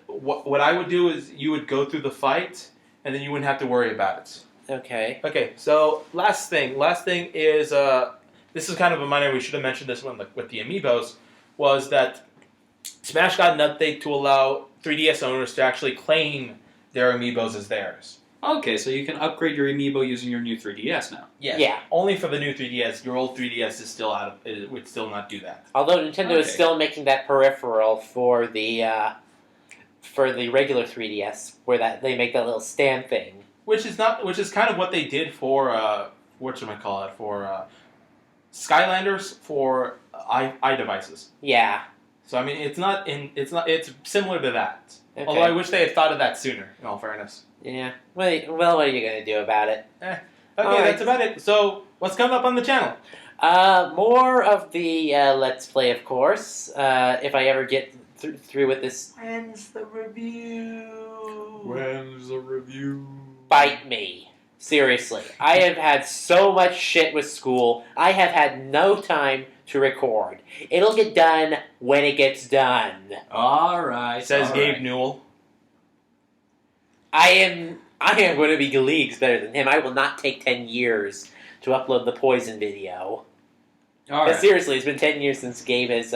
what I would do is you would go through the fight, and then you wouldn't have to worry about it. Okay. Okay, so last thing is this is kind of a minor. We should have mentioned this one with the amiibos. Was that Smash got an update to allow 3DS owners to actually claim their amiibos as theirs. Okay, so you can upgrade your amiibo using your new 3DS now. Yes. Yeah. Only for the new 3DS. Your old 3DS is still would still not do that. Although Nintendo is Okay. still making that peripheral for the regular 3DS, where they make that little stand thing. Which is kind of what they did for whatchamacallit, for Skylanders for iDevices. Yeah. So I mean, it's similar to that. Okay. Although I wish they had thought of that sooner. In all fairness. Yeah. Well, what are you gonna do about it? Okay, Alright. that's about it. So what's coming up on the channel? More of the Let's Play, of course. If I ever get through with this. When's the review? When's the review? Bite me. Seriously, I have had so much shit with school. I have had no time to record. It'll get done when it gets done. All right. Says all Gabe right. Newell. I am going to be leagues better than him. I will not take 10 years to upload the poison video. All But right. seriously, it's been 10 years since Gabe has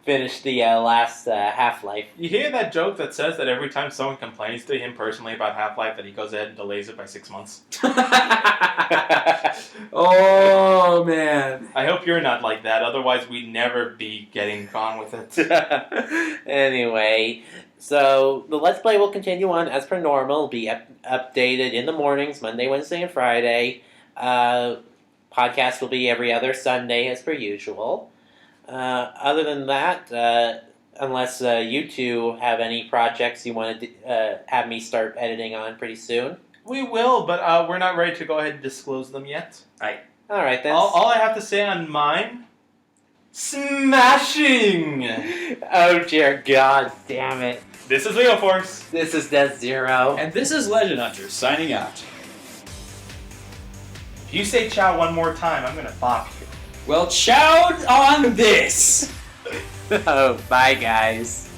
finished the last Half-Life. You hear that joke that says that every time someone complains to him personally about Half-Life, that he goes ahead and delays it by 6 months? Oh man. I hope you're not like that, otherwise we'd never be getting gone with it. Anyway, so the Let's Play will continue on as per normal. It'll be updated in the mornings, Monday, Wednesday, and Friday. Podcast will be every other Sunday as per usual. Other than that, unless you two have any projects you want to have me start editing on pretty soon. We will, but we're not ready to go ahead and disclose them yet. Alright then. All I have to say on mine... Smashing! Oh dear God damn it. This is Leo Force. This is Death Zero. And this is Legend Hunter signing out. If you say ciao one more time, I'm gonna bop you. Well, chow on this. Oh, bye guys.